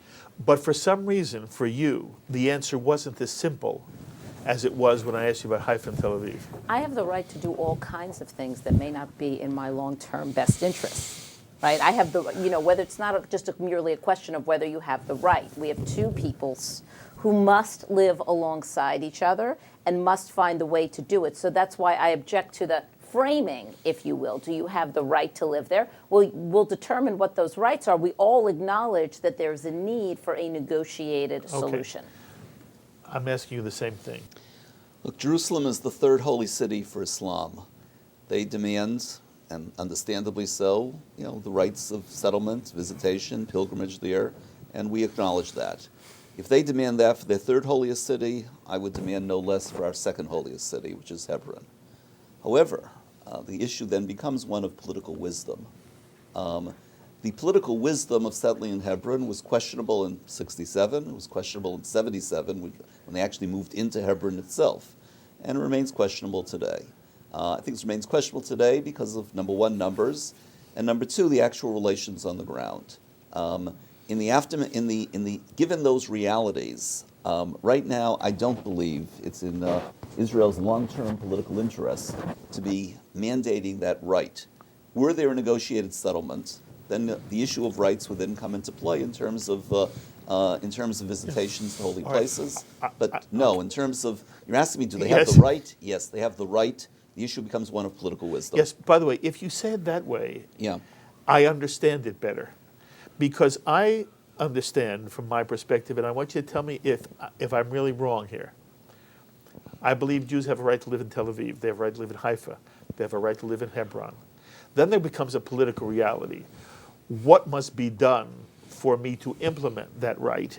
But for some reason, for you, the answer wasn't as simple as it was when I asked you about Haifa and Tel Aviv. I have the right to do all kinds of things that may not be in my long-term best interests, right? I have the, whether it's not just merely a question of whether you have the right. We have two peoples who must live alongside each other and must find the way to do it. So that's why I object to the framing, if you will. Do you have the right to live there? Well, we'll determine what those rights are. We all acknowledge that there's a need for a negotiated solution. I'm asking you the same thing. Look, Jerusalem is the third holy city for Islam. They demand, and understandably so, the rights of settlement, visitation, pilgrimage there, and we acknowledge that. If they demand that for their third holiest city, I would demand no less for our second holiest city, which is Hebron. However, the issue then becomes one of political wisdom. The political wisdom of settling in Hebron was questionable in 67, it was questionable in 77 when they actually moved into Hebron itself, and it remains questionable today. I think it remains questionable today because of, number one, numbers, and number two, the actual relations on the ground. Given those realities, right now I don't believe it's in Israel's long-term political interest to be mandating that right. Were there a negotiated settlement, then the issue of rights would then come into play in terms of visitations to holy places. But no, in terms of, you're asking me, do they have the right? Yes, they have the right. The issue becomes one of political wisdom. Yes, by the way, if you say it that way, I understand it better. Because I understand from my perspective, and I want you to tell me if I'm really wrong here. I believe Jews have a right to live in Tel Aviv. They have a right to live in Haifa. They have a right to live in Hebron. Then there becomes a political reality. What must be done for me to implement that right?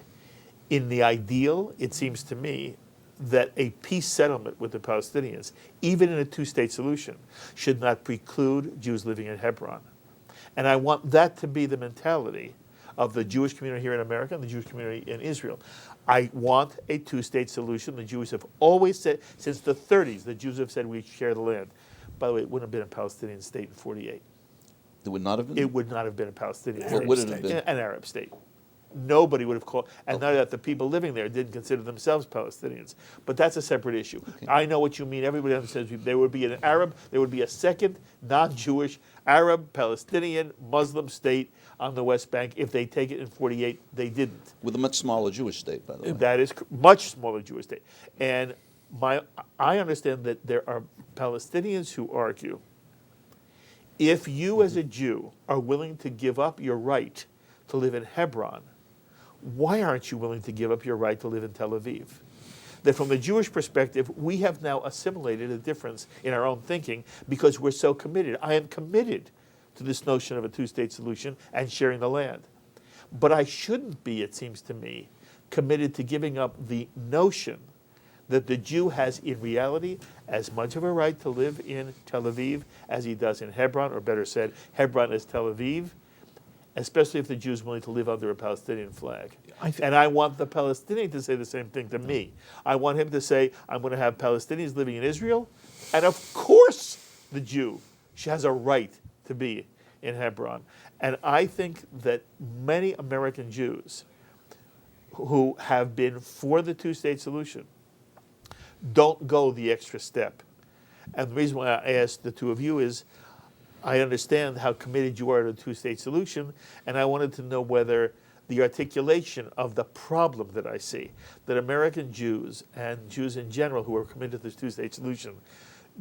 In the ideal, it seems to me that a peace settlement with the Palestinians, even in a two-state solution, should not preclude Jews living in Hebron. And I want that to be the mentality of the Jewish community here in America and the Jewish community in Israel. I want a two-state solution. The Jews have always said, since the 30s, the Jews have said we share the land. By the way, it wouldn't have been a Palestinian state in 48. It would not have been? It would not have been a Palestinian state. What would it have been? An Arab state. Nobody would have called, and not that the people living there didn't consider themselves Palestinians. But that's a separate issue. Okay. I know what you mean. Everybody understands. There would be an Arab, there would be a second non-Jewish Arab, Palestinian, Muslim state on the West Bank. If they take it in 48, they didn't. With a much smaller Jewish state, by the way. That is much smaller Jewish state. And I understand that there are Palestinians who argue, if you as a Jew are willing to give up your right to live in Hebron, why aren't you willing to give up your right to live in Tel Aviv? That from the Jewish perspective, we have now assimilated a difference in our own thinking because we're so committed. I am committed to this notion of a two-state solution and sharing the land. But I shouldn't be, it seems to me, committed to giving up the notion that the Jew has in reality as much of a right to live in Tel Aviv as he does in Hebron, or better said, Hebron as Tel Aviv, especially if the Jew is willing to live under a Palestinian flag. And I want the Palestinian to say the same thing to me. I want him to say, I'm going to have Palestinians living in Israel, and of course the Jew has a right to be in Hebron. And I think that many American Jews who have been for the two-state solution don't go the extra step. And the reason why I asked the two of you is, I understand how committed you are to the two-state solution, and I wanted to know whether the articulation of the problem that I see, that American Jews and Jews in general who are committed to this two-state solution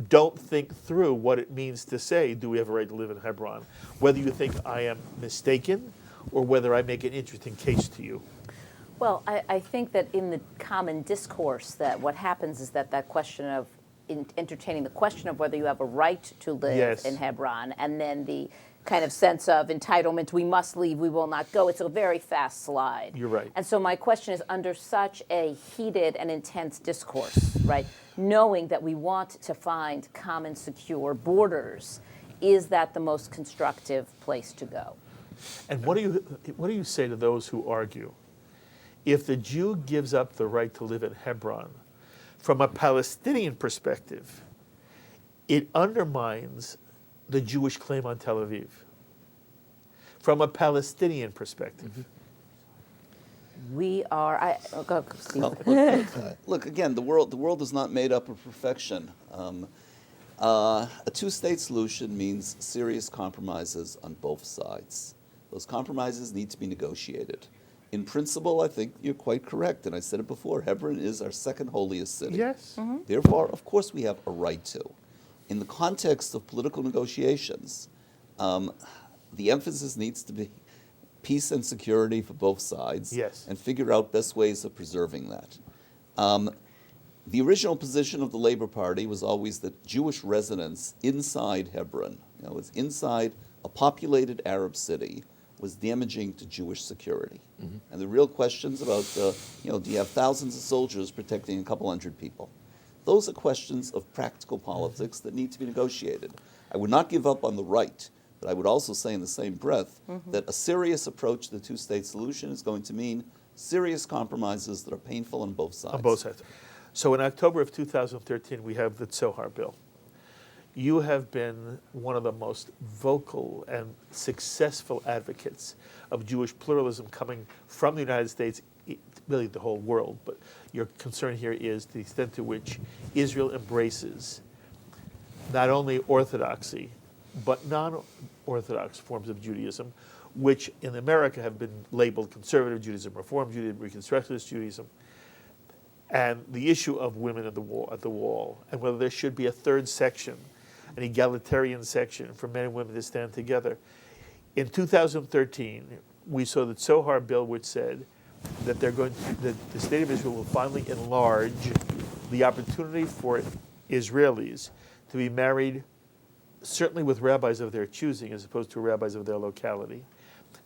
don't think through what it means to say, do we have a right to live in Hebron? Whether you think I am mistaken or whether I make an interesting case to you. Well, I think that in the common discourse that what happens is that question of entertaining the question of whether you have a right to live in Hebron, and then the kind of sense of entitlement. We must leave, we will not go. It's a very fast slide. You're right. And so my question is, under such a heated and intense discourse, right, knowing that we want to find common, secure borders, is that the most constructive place to go? And what do you say to those who argue, if the Jew gives up the right to live in Hebron, from a Palestinian perspective, it undermines the Jewish claim on Tel Aviv? From a Palestinian perspective. We are. Go, Steve. Look, again, the world is not made up of perfection. A two-state solution means serious compromises on both sides. Those compromises need to be negotiated. In principle, I think you're quite correct, and I said it before, Hebron is our second holiest city. Yes. Therefore, of course, we have a right to. In the context of political negotiations, the emphasis needs to be peace and security for both sides, Yes. and figure out best ways of preserving that. The original position of the Labor Party was always that Jewish residence inside Hebron, was inside a populated Arab city, was damaging to Jewish security. And the real questions about, do you have thousands of soldiers protecting a couple hundred people? Those are questions of practical politics that need to be negotiated. I would not give up on the right, but I would also say in the same breath that a serious approach to the two-state solution is going to mean serious compromises that are painful on both sides. On both sides. So in October of 2013, we have the Tzohar Bill. You have been one of the most vocal and successful advocates of Jewish pluralism coming from the United States, really the whole world, but your concern here is the extent to which Israel embraces not only orthodoxy, but non-orthodox forms of Judaism, which in America have been labeled conservative Judaism, Reform Judaism, Reconstructionist Judaism, and the issue of women at the wall, and whether there should be a third section, an egalitarian section for men and women to stand together. In 2013, we saw the Tzohar Bill, which said that the state of Israel will finally enlarge the opportunity for Israelis to be married, certainly with rabbis of their choosing, as opposed to rabbis of their locality.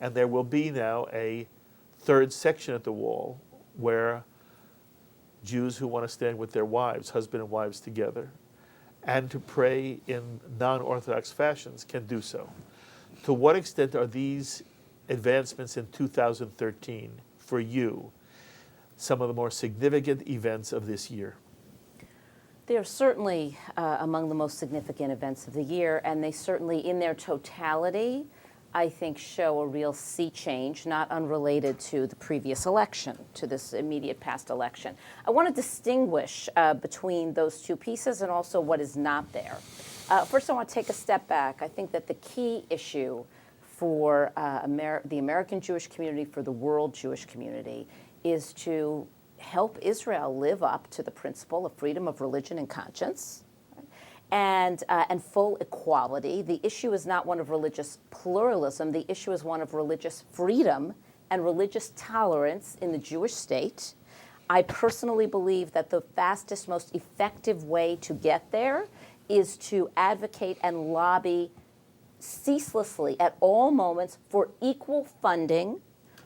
And there will be now a third section at the wall where Jews who want to stand with their wives, husband and wives together, and to pray in non-Orthodox fashions can do so. To what extent are these advancements in 2013, for you, some of the more significant events of this year? They are certainly among the most significant events of the year, and they certainly, in their totality, I think show a real sea change, not unrelated to the previous election, to this immediate past election. I want to distinguish between those two pieces and also what is not there. First, I want to take a step back. I think that the key issue for the American Jewish community, for the world Jewish community, is to help Israel live up to the principle of freedom of religion and conscience, and full equality. The issue is not one of religious pluralism. The issue is one of religious freedom and religious tolerance in the Jewish state. I personally believe that the fastest, most effective way to get there is to advocate and lobby ceaselessly at all moments for equal funding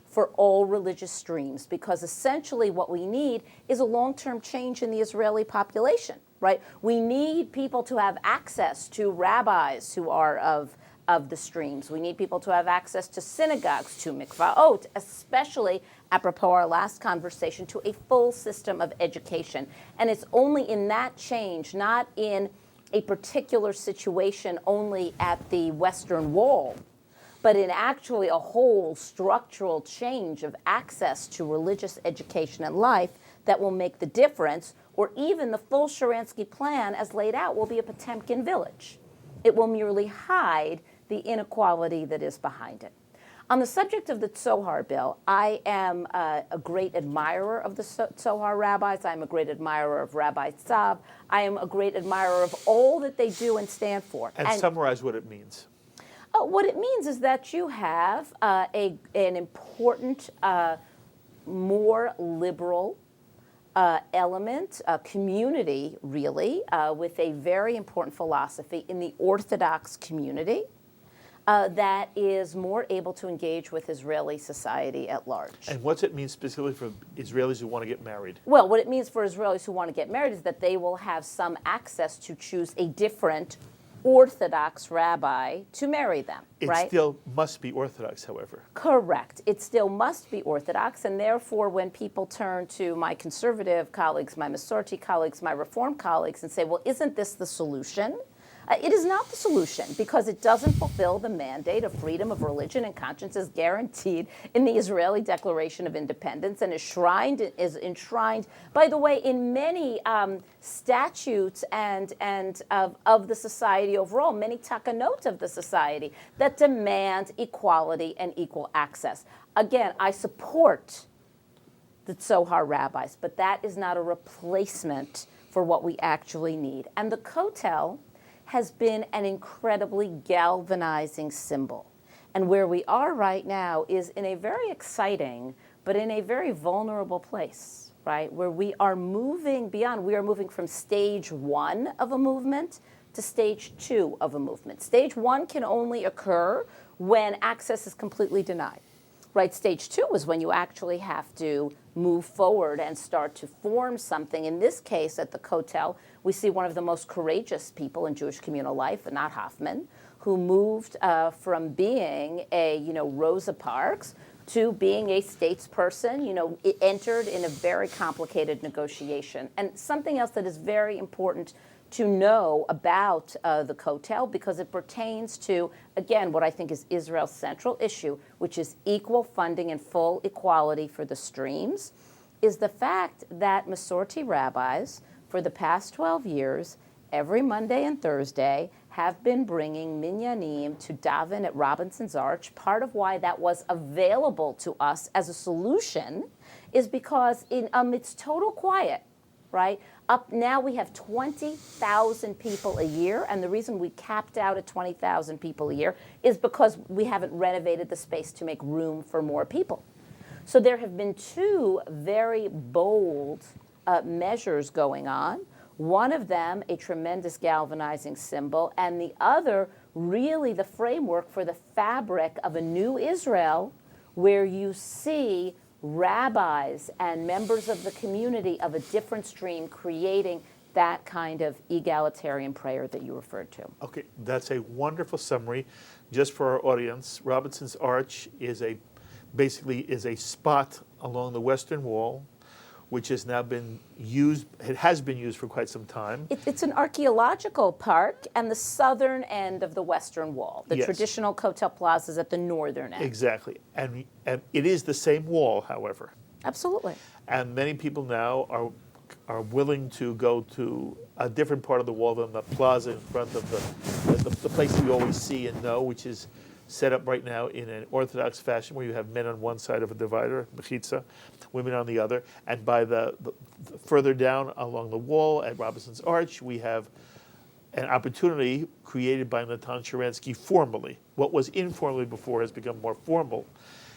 for all religious streams, because essentially what we need is a long-term change in the Israeli population, right? We need people to have access to rabbis who are of the streams. We need people to have access to synagogues, to mikvaot, especially, apropos our last conversation, to a full system of education. And it's only in that change, not in a particular situation only at the Western Wall, but in actually a whole structural change of access to religious education and life that will make the difference, or even the full Sharansky plan as laid out will be a Potemkin village. It will merely hide the inequality that is behind it. On the subject of the Tzohar Bill, I am a great admirer of the Tzohar rabbis. I'm a great admirer of Rabbi Tzav. I am a great admirer of all that they do and stand for. And summarize what it means. What it means is that you have an important, more liberal element, a community, really, with a very important philosophy in the Orthodox community. that is more able to engage with Israeli society at large. And what's it mean specifically for Israelis who want to get married? Well, what it means for Israelis who want to get married is that they will have some access to choose a different Orthodox rabbi to marry them, It right? still must be Orthodox, however. Correct. It still must be Orthodox, and therefore when people turn to my conservative colleagues, my Masorti colleagues, my Reform colleagues, and say, well, isn't this the solution? It is not the solution, because it doesn't fulfill the mandate of freedom of religion and conscience as guaranteed in the Israeli Declaration of Independence and is enshrined, by the way, in many statutes and of the society overall, many takanot of the society that demand equality and equal access. Again, I support the Tzohar rabbis, but that is not a replacement for what we actually need. And the Kotel has been an incredibly galvanizing symbol. And where we are right now is in a very exciting, but in a very vulnerable place, right? Where we are moving beyond, we are moving from stage 1 of a movement to stage 2 of a movement. Stage 1 can only occur when access is completely denied. Right, stage 2 is when you actually have to move forward and start to form something. In this case, at the Kotel, we see one of the most courageous people in Jewish communal life, Anat Hoffman, who moved from being a, Rosa Parks to being a statesperson. It entered in a very complicated negotiation. And something else that is very important to know about the Kotel, because it pertains to, again, what I think is Israel's central issue, which is equal funding and full equality for the streams, is the fact that Masorti rabbis, for the past 12 years, every Monday and Thursday, have been bringing minyanim to daven at Robinson's Arch. Part of why that was available to us as a solution is because amidst total quiet, right? Up now we have 20,000 people a year, and the reason we capped out at 20,000 people a year is because we haven't renovated the space to make room for more people. So there have been two very bold measures going on. One of them, a tremendous galvanizing symbol, and the other, really the framework for the fabric of a new Israel, where you see rabbis and members of the community of a different stream creating that kind of egalitarian prayer that you referred to. Okay, that's a wonderful summary. Just for our audience, Robinson's Arch is basically a spot along the Western Wall, which has now been used, it has been used for quite some time. It's an archaeological park and the southern end of the Western Wall. The Yes. traditional Kotel Plaza is at the northern end. Exactly. And it is the same wall, however. Absolutely. And many people now are willing to go to a different part of the wall than the plaza in front of the place we always see and know, which is set up right now in an Orthodox fashion where you have men on one side of a divider, mechitza, women on the other. And by the further down along the wall at Robinson's Arch, we have an opportunity created by Natan Sharansky formally. What was informally before has become more formal.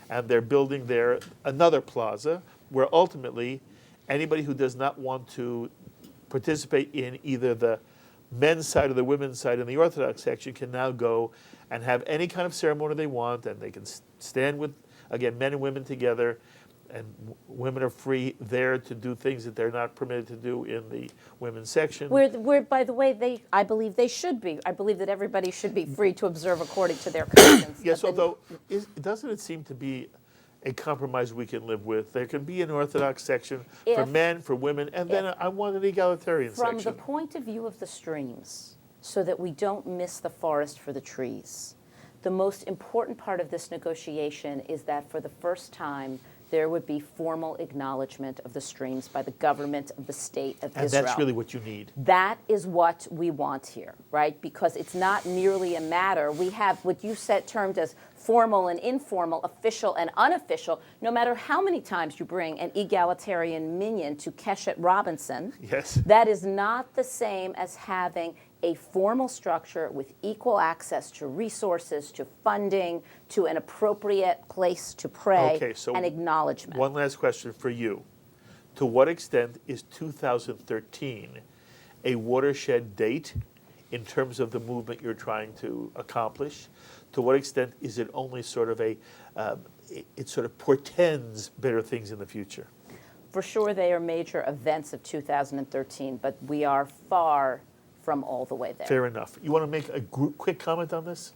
And they're building there another plaza where ultimately anybody who does not want to participate in either the men's side or the women's side in the Orthodox section can now go and have any kind of ceremony they want, and they can stand with, again, men and women together, and women are free there to do things that they're not permitted to do in the women's section. Where, by the way, I believe they should be. I believe that everybody should be free to observe according to their conscience. Yes, although, doesn't it seem to be a compromise we can live with? There can be an Orthodox section for men, for women, and then I want an egalitarian From section. the point of view of the streams, so that we don't miss the forest for the trees, the most important part of this negotiation is that for the first time, there would be formal acknowledgement of the streams by the government of the state of Israel. And that's really what you need. That is what we want here, right? Because it's not merely a matter. We have what you said termed as formal and informal, official and unofficial. No matter how many times you bring an egalitarian minion to Keshet Robinson, Yes. that is not the same as having a formal structure with equal access to resources, to funding, to an appropriate place to pray, Okay, so and acknowledgement. One last question for you. To what extent is 2013 a watershed date in terms of the movement you're trying to accomplish? to what extent is it only sort of it sort of portends better things in the future? For sure, they are major events of 2013, but we are far from all the way there. Fair enough. You want to make a quick comment on this?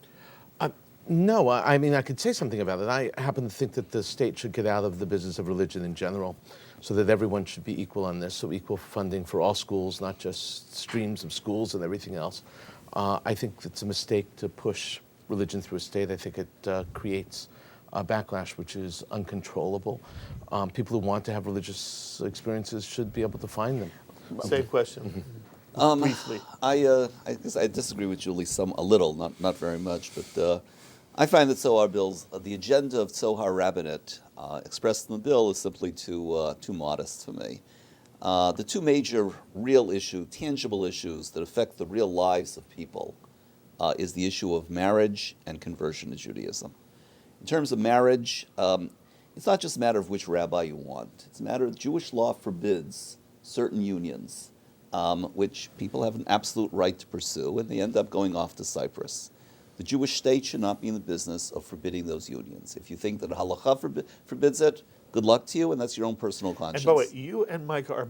No, I mean, I could say something about it. I happen to think that the state should get out of the business of religion in general, so that everyone should be equal on this, so equal funding for all schools, not just streams of schools and everything else. I think it's a mistake to push religion through a state. I think it creates a backlash which is uncontrollable. People who want to have religious experiences should be able to find them. Same question. Briefly. I guess I disagree with Julie a little, not very much, but I find that Tzohar Bill's the agenda of Tzohar Rabbinate expressed in the bill is simply too modest for me. The two major tangible issues that affect the real lives of people is the issue of marriage and conversion to Judaism. In terms of marriage, it's not just a matter of which rabbi you want. It's a matter of Jewish law forbids certain unions, which people have an absolute right to pursue, and they end up going off to Cyprus. The Jewish state should not be in the business of forbidding those unions. If you think that halakha forbids it, good luck to you, and that's your own personal conscience. And by the way, you and Micah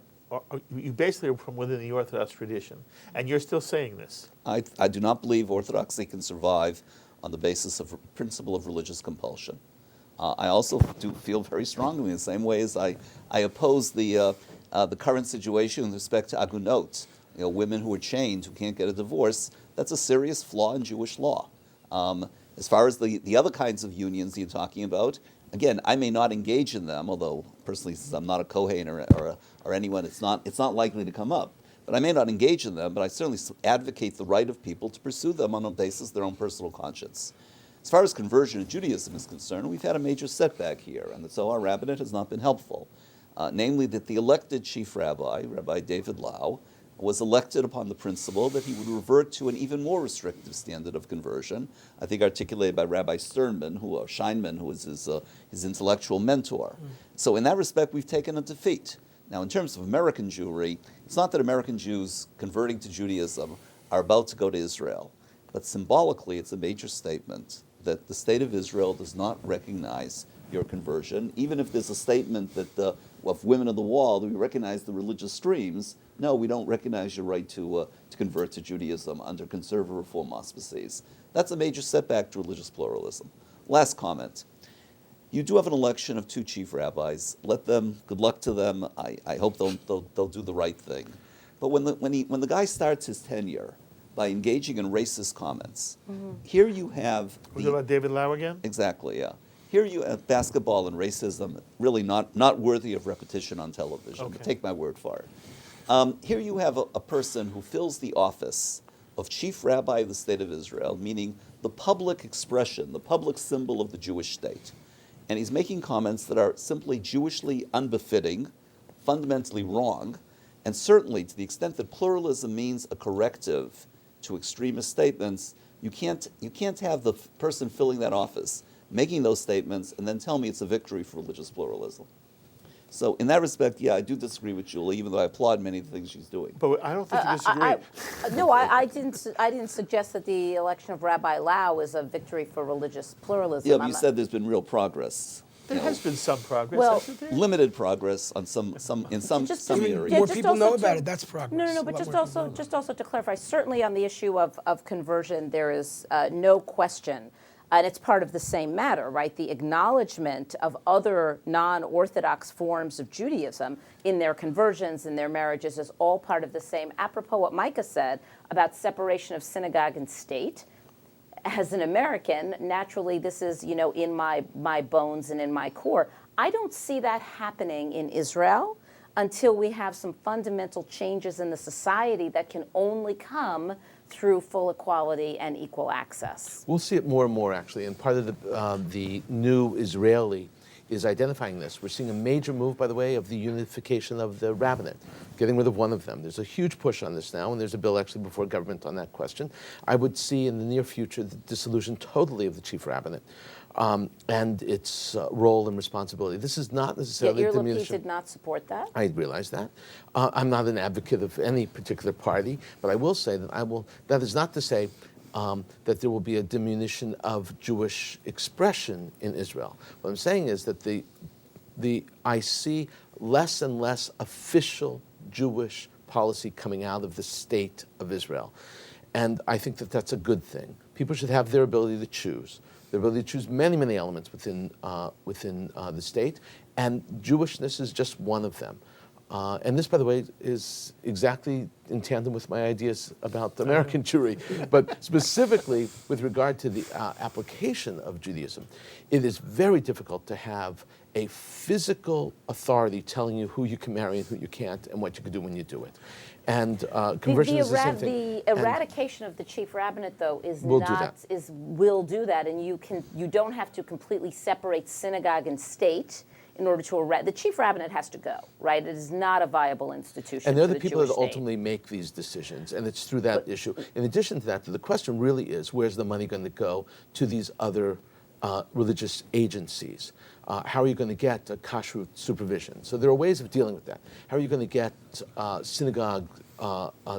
you basically are from within the Orthodox tradition, and you're still saying this. I do not believe Orthodoxy can survive on the basis of principle of religious compulsion. I also do feel very strongly in the same way as I oppose the current situation with respect to agunot, women who are chained, who can't get a divorce. That's a serious flaw in Jewish law. As far as the other kinds of unions you're talking about, again, I may not engage in them, although personally, since I'm not a Kohen or anyone, it's not likely to come up. But I may not engage in them, but I certainly advocate the right of people to pursue them on the basis of their own personal conscience. As far as conversion to Judaism is concerned, we've had a major setback here, and the Tzohar Rabbinate has not been helpful. Namely, that the elected chief rabbi, Rabbi David Lau, was elected upon the principle that he would revert to an even more restrictive standard of conversion, I think articulated by Rabbi Steinman, who was his intellectual mentor. So in that respect, we've taken a defeat. Now, in terms of American Jewry, it's not that American Jews converting to Judaism are about to go to Israel, but symbolically, it's a major statement that the state of Israel does not recognize your conversion, even if there's a statement that of Women of the Wall, that we recognize the religious streams. No, we don't recognize your right to convert to Judaism under conservative reform auspices. That's a major setback to religious pluralism. Last comment. You do have an election of two chief rabbis. Let them, good luck to them. I hope they'll do the right thing. But when the guy starts his tenure by engaging in racist comments, here you have... Was it about David Lau again? Exactly, yeah. Here you have basketball and racism, really not worthy of repetition on television. Okay. But take my word for it. Here you have a person who fills the office of chief rabbi of the state of Israel, meaning the public expression, the public symbol of the Jewish state. And he's making comments that are simply Jewishly unbefitting, fundamentally wrong, and certainly to the extent that pluralism means a corrective to extremist statements, you can't have the person filling that office making those statements and then tell me it's a victory for religious pluralism. So in that respect, yeah, I do disagree with Julie, even though I applaud many of the things she's doing. But I don't think you disagree. I didn't suggest that the election of Rabbi Lau is a victory for religious pluralism. Yeah, but you said there's been real progress. There has been some progress, Well, hasn't there? Limited progress on some Just- areas. yeah, More just people know also about to- it, that's progress. No, A but lot just more people know. also to clarify, certainly on the issue of conversion, there is no question, and it's part of the same matter, right? The acknowledgement of other non-Orthodox forms of Judaism in their conversions, in their marriages, is all part of the same. Apropos what Micah said about separation of synagogue and state, as an American, naturally this is, in my bones and in my core. I don't see that happening in Israel until we have some fundamental changes in the society that can only come through full equality and equal access. We'll see it more and more, actually, and part of the new Israeli is identifying this. We're seeing a major move, by the way, of the unification of the rabbinate, getting rid of one of them. There's a huge push on this now, and there's a bill actually before government on that question. I would see in the near future the dissolution totally of the chief rabbinate and its role and responsibility. This is not necessarily Yet your Lapid diminution. did not support that? I realize that. I'm not an advocate of any particular party, but I will say that that is not to say that there will be a diminution of Jewish expression in Israel. What I'm saying is that I see less and less official Jewish policy coming out of the state of Israel. And I think that that's a good thing. People should have their ability to choose. Their ability to choose many, many elements within the state, and Jewishness is just one of them. And this, by the way, is exactly in tandem with my ideas about American Jewry. But specifically with regard to the application of Judaism, it is very difficult to have a physical authority telling you who you can marry and who you can't and what you can do when you do it. And conversion is the same thing. The eradication of the chief rabbinate, though, will do that, and you don't have to completely separate synagogue and state in order to the chief rabbinate has to go, right? It is not a viable institution. And they're for the people that Jewish ultimately make these decisions, and it's through that issue. In addition to that, the question really is, where's the money going to go to these other religious agencies? How are you going to get kashrut supervision? So there are ways of dealing with that. How are you going to get synagogue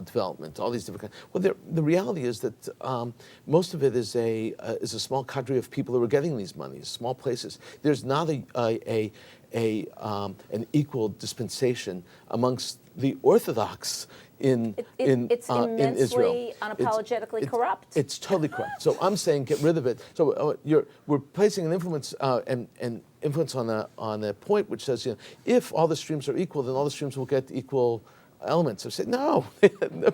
development? All these different kinds. Well, the reality is that most of it is a small cadre of people who are getting these monies, small places. There's not an equal dispensation amongst the Orthodox in immensely Israel. Unapologetically corrupt. It's totally corrupt. So I'm saying get rid of it. So we're placing an influence and influence on a point which says, if all the streams are equal, then all the streams will get equal elements. I say no,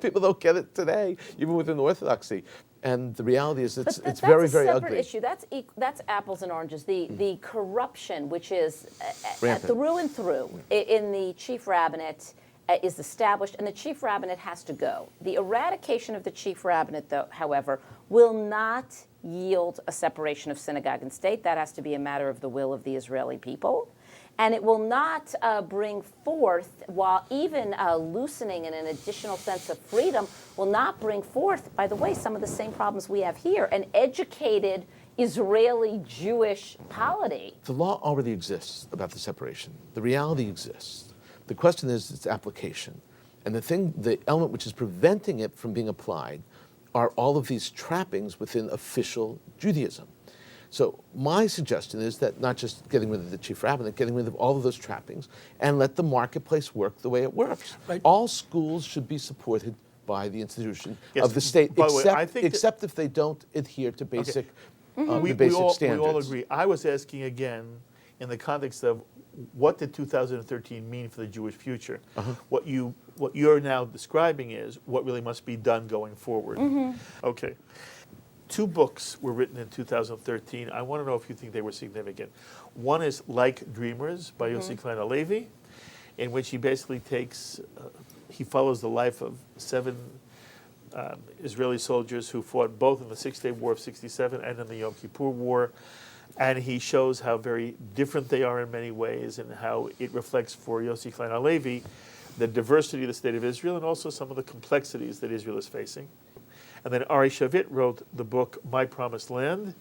people don't get it today, even within Orthodoxy. And the reality is it's very, very ugly. That's a separate issue. That's apples and oranges. The corruption, which is through and through in the chief rabbinate, is established, and the chief rabbinate has to go. The eradication of the chief rabbinate, though, however, will not yield a separation of synagogue and state. That has to be a matter of the will of the Israeli people. And it will not bring forth, while even loosening in an additional sense of freedom, will not bring forth, by the way, some of the same problems we have here, an educated Israeli Jewish polity. The law already exists about the separation. The reality exists. The question is its application. And the element which is preventing it from being applied are all of these trappings within official Judaism. So my suggestion is that not just getting rid of the chief rabbinate, getting rid of all of those trappings, and let the marketplace work the way it works. Right. All schools should be supported by the institution of the state, except if they don't adhere to basic, the basic standards. We all agree. I was asking again in the context of what did 2013 mean for the Jewish future? What you're now describing is what really must be done going forward. Okay. 2 books were written in 2013. I want to know if you think they were significant. One is Like Dreamers by Yossi Klein Halevi, in which he basically he follows the life of 7 Israeli soldiers who fought both in the Six-Day War of '67 and in the Yom Kippur War. And he shows how very different they are in many ways and how it reflects for Yossi Klein Halevi the diversity of the state of Israel and also some of the complexities that Israel is facing. And then Ari Shavit wrote the book My Promised Land,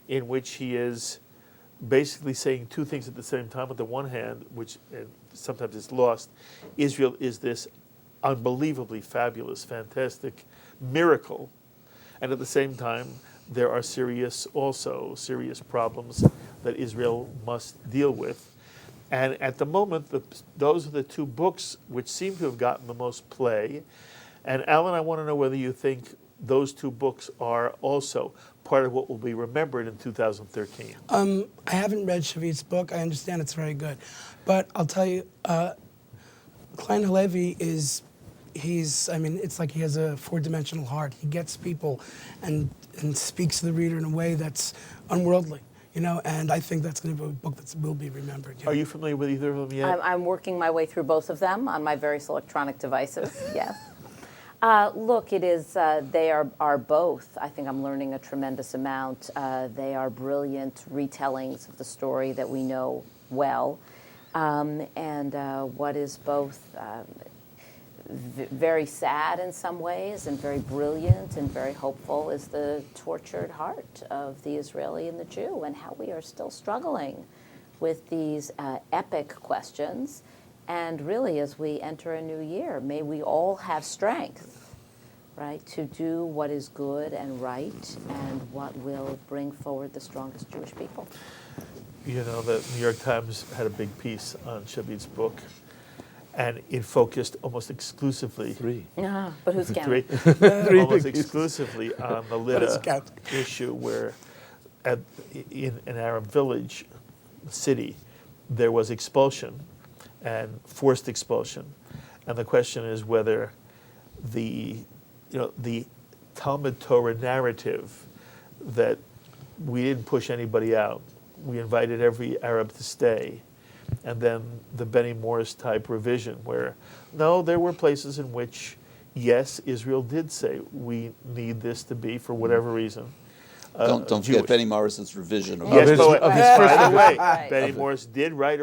in which he is basically saying 2 things at the same time. On the one hand, which sometimes is lost, Israel is this unbelievably fabulous, fantastic miracle. And at the same time, there are serious problems that Israel must deal with. And at the moment, those are the 2 books which seem to have gotten the most play. And Alan, I want to know whether you think those 2 books are also part of what will be remembered in 2013. I haven't read Shavit's book. I understand it's very good. But I'll tell you, Klein Halevi it's like he has a 4-dimensional heart. He gets people and speaks to the reader in a way that's unworldly, and I think that's going to be a book that will be remembered. Are you familiar with either of them yet? I'm working my way through both of them on my various electronic devices, yes. Look, it is, they are both. I think I'm learning a tremendous amount. They are brilliant retellings of the story that we know well. And what is both very sad in some ways and very brilliant and very hopeful is the tortured heart of the Israeli and the Jew and how we are still struggling with these epic questions. And really, as we enter a new year, may we all have strength right? To do what is good and right and what will bring forward the strongest Jewish people. You know, the New York Times had a big piece on Shavit's book, and it focused almost exclusively But who's counting? almost exclusively on the it's Lida count. issue, where in an Arab village, city, there was expulsion and forced expulsion, and the question is whether the Talmud Torah narrative that we didn't push anybody out, we invited every Arab to stay, and then the Benny Morris type revision where, no, there were places in which, yes, Israel did say we need this to be, for whatever reason, Don't Jewish. forget Benny Morris's revision of Yes, his- but of his by the way, Right. Benny Morris did write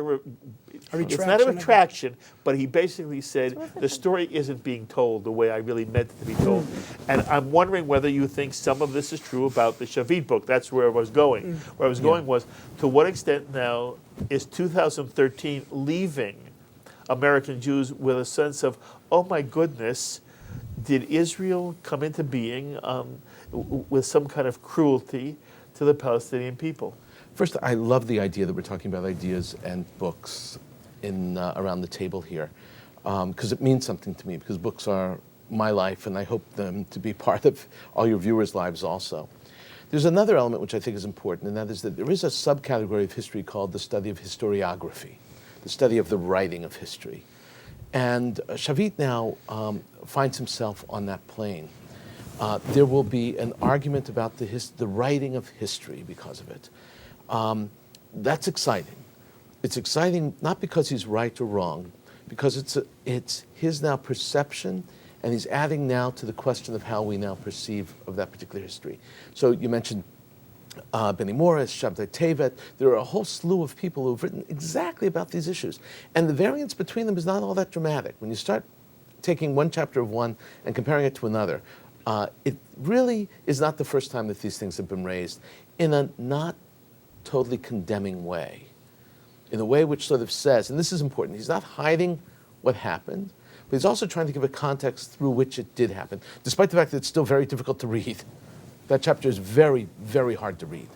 it's not a retraction of it. retraction, but he basically said the story isn't being told the way I really meant it to be told. And I'm wondering whether you think some of this is true about the Shavit book. That's where I was going. Where I was going was, to what extent now is 2013 leaving American Jews with a sense of, oh my goodness, did Israel come into being with some kind of cruelty to the Palestinian people? First, I love the idea that we're talking about ideas and books in around the table here, because it means something to me, because books are my life, and I hope them to be part of all your viewers' lives also. There's another element which I think is important, and that is that there is a subcategory of history called the study of historiography, the study of the writing of history. And Shavit now finds himself on that plane. There will be an argument about the writing of history because of it. That's exciting. It's exciting not because he's right or wrong, because it's his now perception, and he's adding now to the question of how we now perceive of that particular history. So you mentioned Benny Morris, Shabtai Tevet. There are a whole slew of people who have written exactly about these issues. And the variance between them is not all that dramatic. When you start taking one chapter of one and comparing it to another, it really is not the first time that these things have been raised in a not totally condemning way, in a way which sort of says, and this is important, he's not hiding what happened, but he's also trying to give a context through which it did happen, despite the fact that it's still very difficult to read. That chapter is very, very hard to read.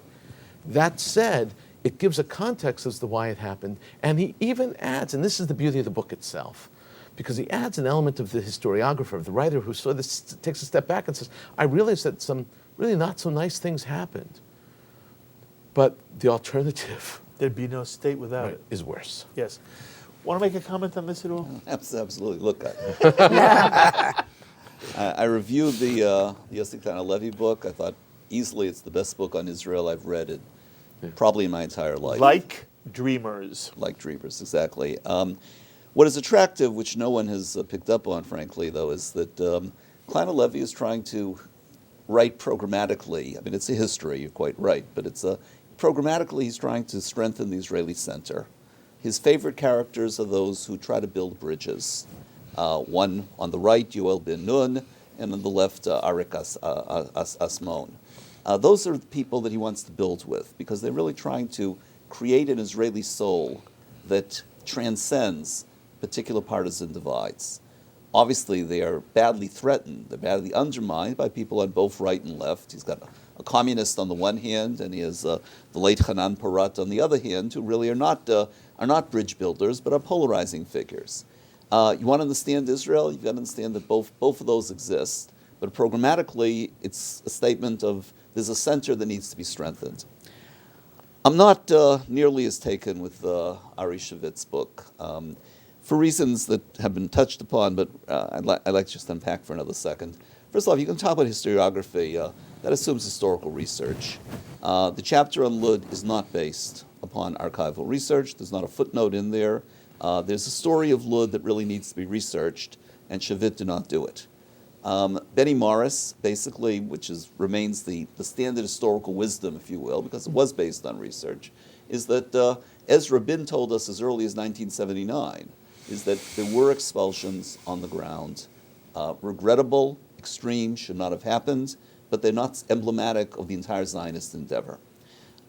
That said, it gives a context as to why it happened, and he even adds, and this is the beauty of the book itself, because he adds an element of the historiographer, of the writer, who sort of takes a step back and says, I realize that some really not so nice things happened, but the alternative There'd be no state without it. is worse. Yes. Want to make a comment on this at all? Absolutely. Look, I reviewed the Yossi Klein Halevi book. I thought easily it's the best book on Israel I've read it, probably in my entire life. Like Dreamers. Like Dreamers, exactly. What is attractive, which no one has picked up on, frankly, though, is that Klein Halevi is trying to write programmatically. I mean, it's a history, you're quite right, but it's programmatically he's trying to strengthen the Israeli center. His favorite characters are those who try to build bridges. One on the right, Yoel Ben Nun, and on the left, Oirich Asmon. Those are the people that he wants to build with, because they're really trying to create an Israeli soul that transcends particular partisan divides. Obviously, they are badly threatened. They're badly undermined by people on both right and left. He's got a communist on the one hand, and he has the late Hanan Parat on the other hand, who really are not bridge builders, but are polarizing figures. You want to understand Israel, you've got to understand that both of those exist. But programmatically, it's a statement of there's a center that needs to be strengthened. I'm not nearly as taken with Ari Shavit's book, for reasons that have been touched upon, but I'd like to just unpack for another second. First off, you can talk about historiography. That assumes historical research. The chapter on Lud is not based upon archival research. There's not a footnote in there. There's a story of Lud that really needs to be researched, and Shavit did not do it. Benny Morris, basically, which remains the standard historical wisdom, if you will, because it was based on research, is that Ezra Bin told us as early as 1979, is that there were expulsions on the ground. Regrettable, extreme, should not have happened, but they're not emblematic of the entire Zionist endeavor.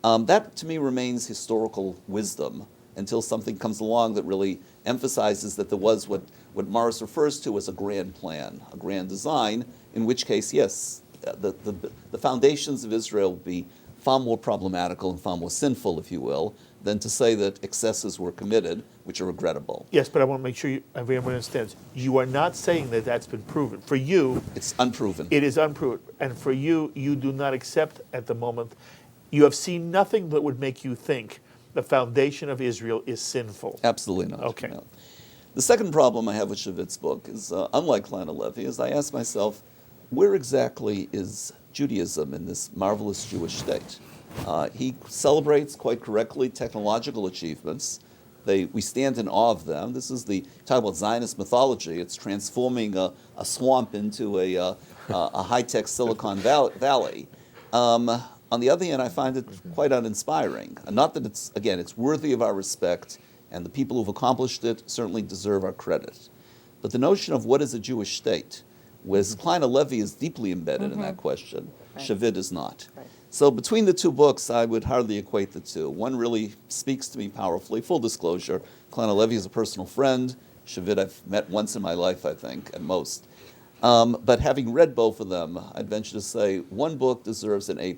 That, to me, remains historical wisdom, until something comes along that really emphasizes that there was what Morris refers to as a grand plan, a grand design, in which case, yes, the foundations of Israel would be far more problematical and far more sinful, if you will, than to say that excesses were committed, which are regrettable. Yes, but I want to make sure everyone understands. You are not saying that that's been proven. For you, It's unproven. it is unproven. And for you, you do not accept at the moment, you have seen nothing that would make you think the foundation of Israel is sinful. Absolutely not. Okay. No. The second problem I have with Shavit's book is, unlike Klein Levy, is I ask myself, where exactly is Judaism in this marvelous Jewish state? He celebrates quite correctly technological achievements. We stand in awe of them. This is talk about Zionist mythology. It's transforming a swamp into a high-tech Silicon Valley. On the other hand, I find it quite uninspiring. And not that it's worthy of our respect, and the people who've accomplished it certainly deserve our credit. But the notion of what is a Jewish state, whereas Klein Levy is deeply embedded in that question, Shavit is not. Right. So between the two books, I would hardly equate the two. One really speaks to me powerfully. Full disclosure, Klein Levy is a personal friend. Shavit I've met once in my life, I think, at most. But having read both of them, I'd venture to say one book deserves an A+.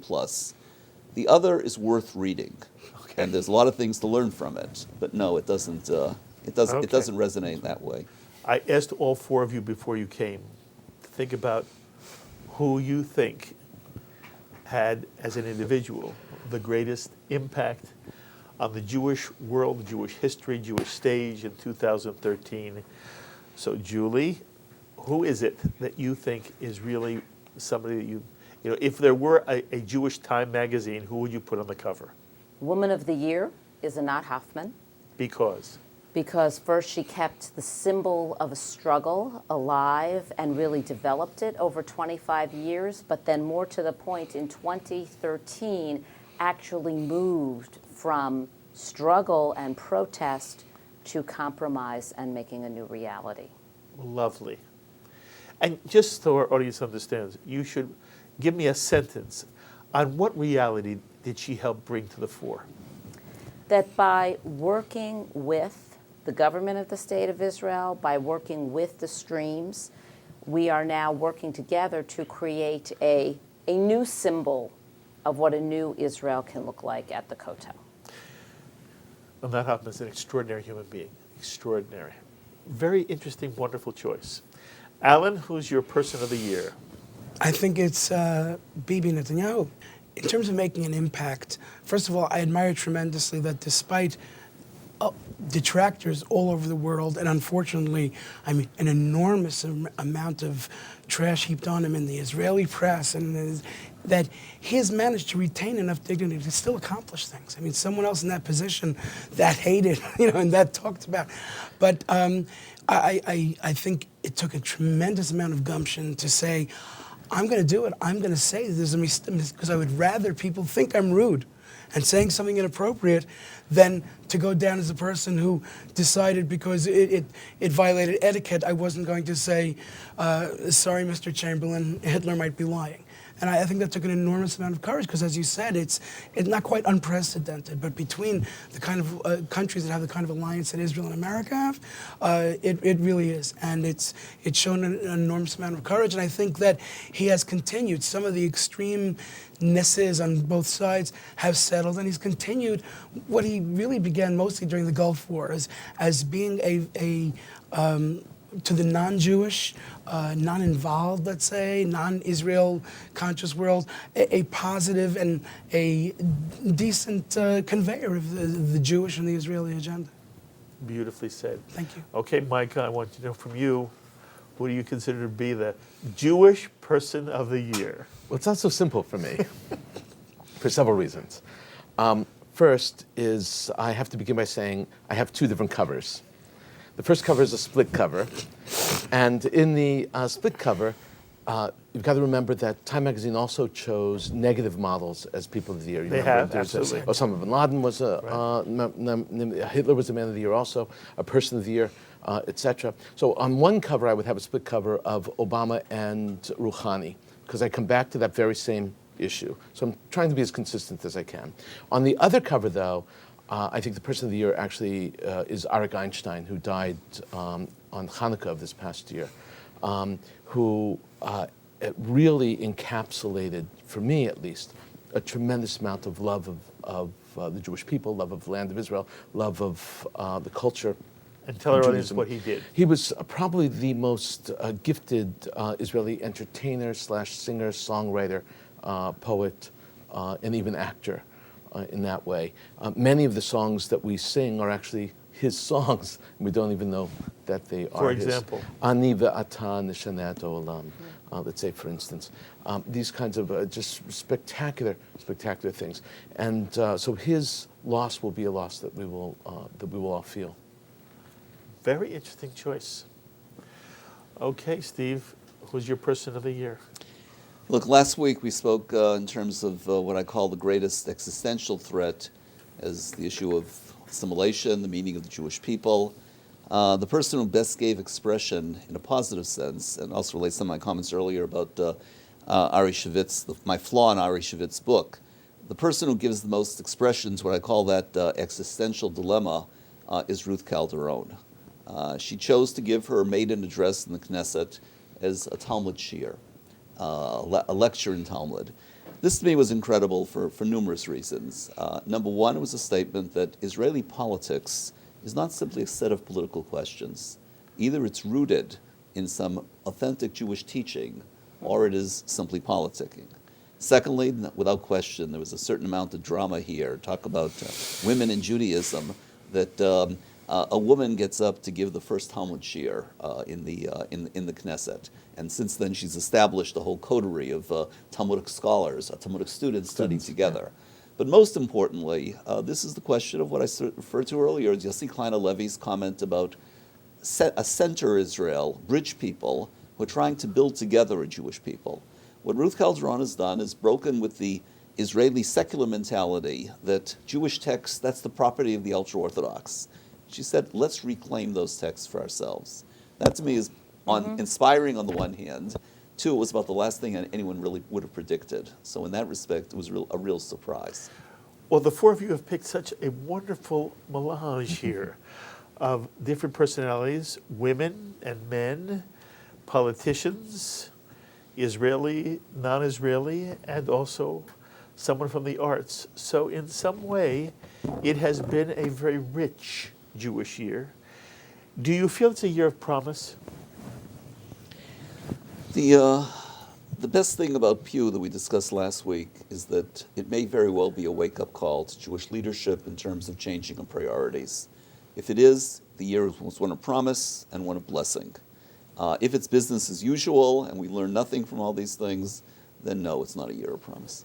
The other is worth reading, and there's a lot of things to learn from it. But no, it doesn't. It doesn't resonate that way. I asked all four of you before you came to think about who you think had, as an individual, the greatest impact on the Jewish world, Jewish history, Jewish stage in 2013. So, Julie, who is it that you think is really somebody that you know, if there were a Jewish Time magazine, who would you put on the cover? Woman of the Year is Anat Hoffman. Because? Because first she kept the symbol of a struggle alive and really developed it over 25 years, but then more to the point, in 2013 actually moved from struggle and protest to compromise and making a new reality. Lovely. And just so our audience understands, you should give me a sentence on what reality did she help bring to the fore? That by working with the government of the State of Israel, by working with the streams, we are now working together to create a new symbol of what a new Israel can look like at the Kotel. Anat Hoffman is an extraordinary human being. Extraordinary. Very interesting, wonderful choice. Alan, who's your person of the year? I think it's Bibi Netanyahu. In terms of making an impact, first of all, I admire tremendously that despite detractors all over the world, and unfortunately, I mean, an enormous amount of trash heaped on him in the Israeli press, and that he has managed to retain enough dignity to still accomplish things. I mean, someone else in that position that hated, and that talked about. But I think it took a tremendous amount of gumption to say, I'm going to do it. I'm going to say there's a mistake, because I would rather people think I'm rude and saying something inappropriate than to go down as a person who decided because it violated etiquette, I wasn't going to say, sorry, Mr. Chamberlain, Hitler might be lying. And I think that took an enormous amount of courage because, as you said, it's not quite unprecedented, but between the kind of countries that have the kind of alliance that Israel and America have, it really is. And it's shown an enormous amount of courage, and I think that he has continued. Some of the extremenesses on both sides have settled, and he's continued what he really began mostly during the Gulf War as being a to the non-Jewish, non-involved, let's say, non-Israel conscious world, a positive and a decent conveyor of the Jewish and the Israeli agenda. Beautifully said. Thank you. Okay, Micah, I want to know from you, who do you consider to be the Jewish person of the year? Well, it's not so simple for me, for several reasons. First is I have to begin by saying I have two different covers. The first cover is a split cover, and in the split cover, you've got to remember that Time magazine also chose negative models as people of the year. They have, absolutely. Osama bin Laden was Hitler was the man of the year also, a person of the year, etc. So on one cover, I would have a split cover of Obama and Rouhani, because I come back to that very same issue. So I'm trying to be as consistent as I can. On the other cover, though, I think the person of the year actually is Arik Einstein, who died on Hanukkah of this past year, who it really encapsulated, for me at least, a tremendous amount of love of the Jewish people, love of the land of Israel, love of the culture. And tell our audience Judaism. what he did. He was probably the most gifted Israeli entertainer / singer, songwriter, poet, and even actor in that way. Many of the songs that we sing are actually his songs. We don't even know that they are For his. example? Ani ve'ata nishanet olam. Let's say, for instance, these kinds of just spectacular things. And so his loss will be a loss that we will all feel. Very interesting choice. Okay, Steve, who's your person of the year? Look, last week we spoke in terms of what I call the greatest existential threat as the issue of assimilation, the meaning of the Jewish people. The person who best gave expression in a positive sense, and also relates to my comments earlier about Ari Shavitz, my flaw in Ari Shavitz's book, the person who gives the most expression to what I call that existential dilemma is Ruth Calderon. She chose to give her maiden address in the Knesset as a Talmud shiur, a lecture in Talmud. This to me was incredible for numerous reasons. Number one, it was a statement that Israeli politics is not simply a set of political questions. Either it's rooted in some authentic Jewish teaching, or it is simply politicking. Secondly, without question, there was a certain amount of drama here. Talk about women in Judaism, that a woman gets up to give the first Talmud shiur in the Knesset, and since then she's established a whole coterie of Talmudic scholars, Talmudic students studying together. But most importantly, this is the question of what I referred to earlier, Yossi Klein Halevi's comment about a center Israel, bridge people, who are trying to build together a Jewish people. What Ruth Calderon has done is broken with the Israeli secular mentality that Jewish texts, that's the property of the ultra-Orthodox. She said, let's reclaim those texts for ourselves. That to me is inspiring on the one hand. Two, it was about the last thing anyone really would have predicted. So in that respect, it was a real surprise. Well, the four of you have picked such a wonderful melange here of different personalities, women and men, politicians, Israeli, non-Israeli, and also someone from the arts. So in some way, it has been a very rich Jewish year. Do you feel it's a year of promise? The best thing about Pew that we discussed last week is that it may very well be a wake-up call to Jewish leadership in terms of changing of priorities. If it is, the year was one of promise and one of blessing. If it's business as usual and we learn nothing from all these things, then no, it's not a year of promise.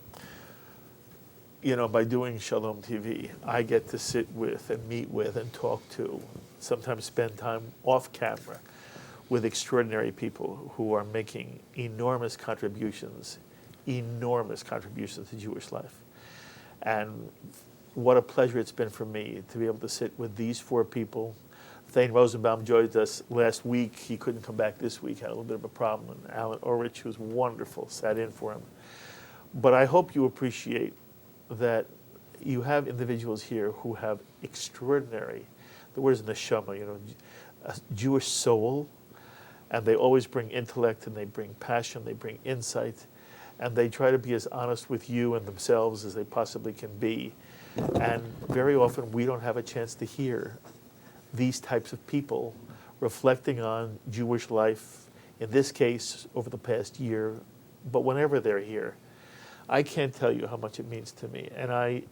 You know, by doing Shalom TV, I get to sit with and meet with and talk to, sometimes spend time off camera with extraordinary people who are making enormous contributions to Jewish life. And what a pleasure it's been for me to be able to sit with these four people. Thane Rosenbaum joined us last week. He couldn't come back this week, had a little bit of a problem. And Alan Oirich, who was wonderful, sat in for him. But I hope you appreciate that you have individuals here who have extraordinary, the word is neshama, you know, a Jewish soul, and they always bring intellect and they bring passion, they bring insight, and they try to be as honest with you and themselves as they possibly can be. And very often we don't have a chance to hear these types of people reflecting on Jewish life, in this case, over the past year, but whenever they're here. I can't tell you how much it means to me. And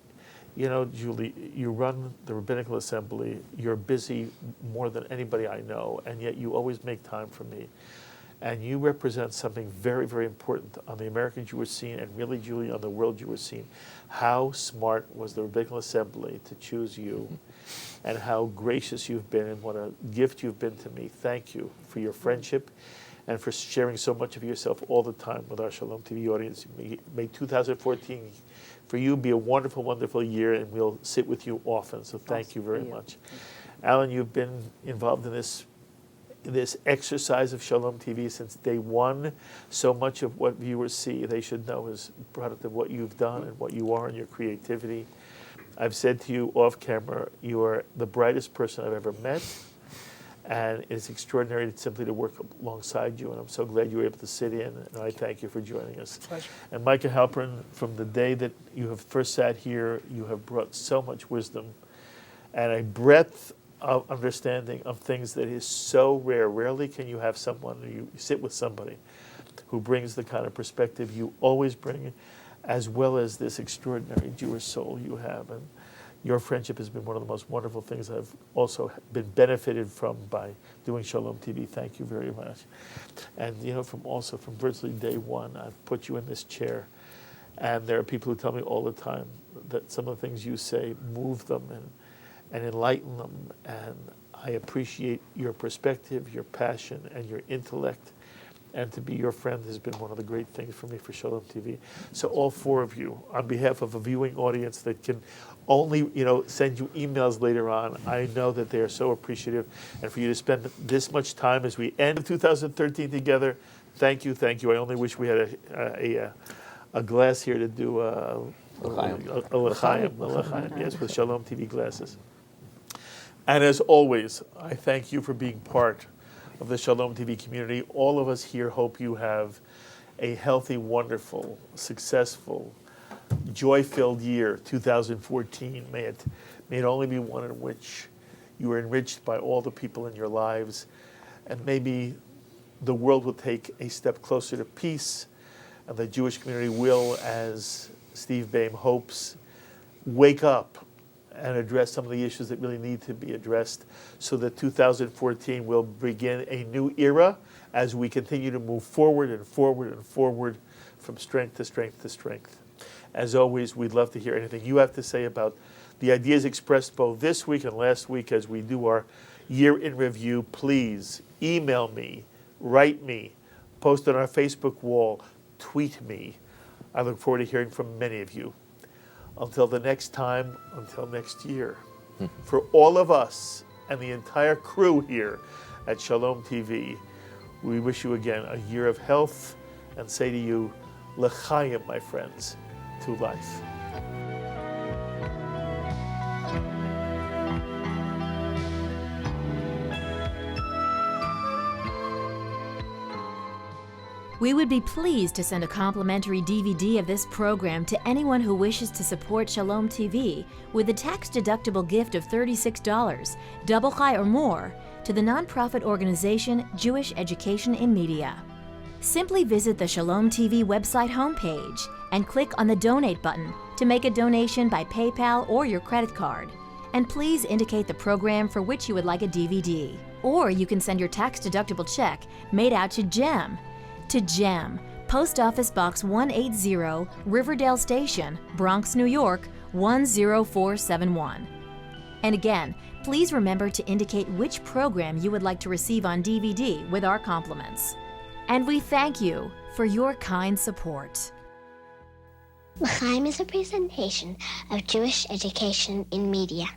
you know, Julie, you run the Rabbinical Assembly. You're busy more than anybody I know, and yet you always make time for me. And you represent something very, very important on the American Jewish scene and really, Julie, on the world Jewish scene. How smart was the Rabbinical Assembly to choose you, and how gracious you've been, and what a gift you've been to me. Thank you for your friendship and for sharing so much of yourself all the time with our Shalom TV audience. May 2014 for you be a wonderful, wonderful year, and we'll sit with you often. So thank you very much. Alan, you've been involved in this exercise of Shalom TV since day one. So much of what viewers see, they should know, is a product of what you've done and what you are and your creativity. I've said to you off camera, you are the brightest person I've ever met, and it's extraordinary simply to work alongside you, and I'm so glad you were able to sit in, and I thank you for joining us. Pleasure. And Micah Halpern, from the day that you have first sat here, you have brought so much wisdom and a breadth of understanding of things that is so rare. Rarely can you have someone, you sit with somebody who brings the kind of perspective you always bring, as well as this extraordinary Jewish soul you have. And your friendship has been one of the most wonderful things I've also been benefited from by doing Shalom TV. Thank you very much. And from virtually day one, I've put you in this chair. And there are people who tell me all the time that some of the things you say move them and enlighten them. And I appreciate your perspective, your passion, and your intellect. And to be your friend has been one of the great things for me for Shalom TV. So all four of you, on behalf of a viewing audience that can only send you emails later on, I know that they are so appreciative. And for you to spend this much time as we end 2013 together, thank you, thank you. I only wish we had a glass here to do a l'chaim, yes, with Shalom TV glasses. And as always, I thank you for being part of the Shalom TV community. All of us here hope you have a healthy, wonderful, successful, joy-filled year, 2014. May it only be one in which you are enriched by all the people in your lives, and maybe the world will take a step closer to peace, and the Jewish community will, as Steve Bayme hopes, wake up and address some of the issues that really need to be addressed, so that 2014 will begin a new era as we continue to move forward and forward and forward from strength to strength to strength. As always, we'd love to hear anything you have to say about the ideas expressed both this week and last week as we do our year in review. Please email me, write me, post on our Facebook wall, tweet me. I look forward to hearing from many of you. Until the next time, until next year. For all of us and the entire crew here at Shalom TV, we wish you again a year of health and say to you, l'chaim, my friends, to life. We would be pleased to send a complimentary DVD of this program to anyone who wishes to support Shalom TV with a tax-deductible gift of $36, double chai or more, to the nonprofit organization Jewish Education in Media. Simply visit the Shalom TV website homepage and click on the Donate button to make a donation by PayPal or your credit card. And please indicate the program for which you would like a DVD. Or you can send your tax-deductible check made out to GEM, Post Office Box 180, Riverdale Station, Bronx, New York, 10471. And again, please remember to indicate which program you would like to receive on DVD with our compliments. And we thank you for your kind support. L'chaim is a presentation of Jewish Education in Media.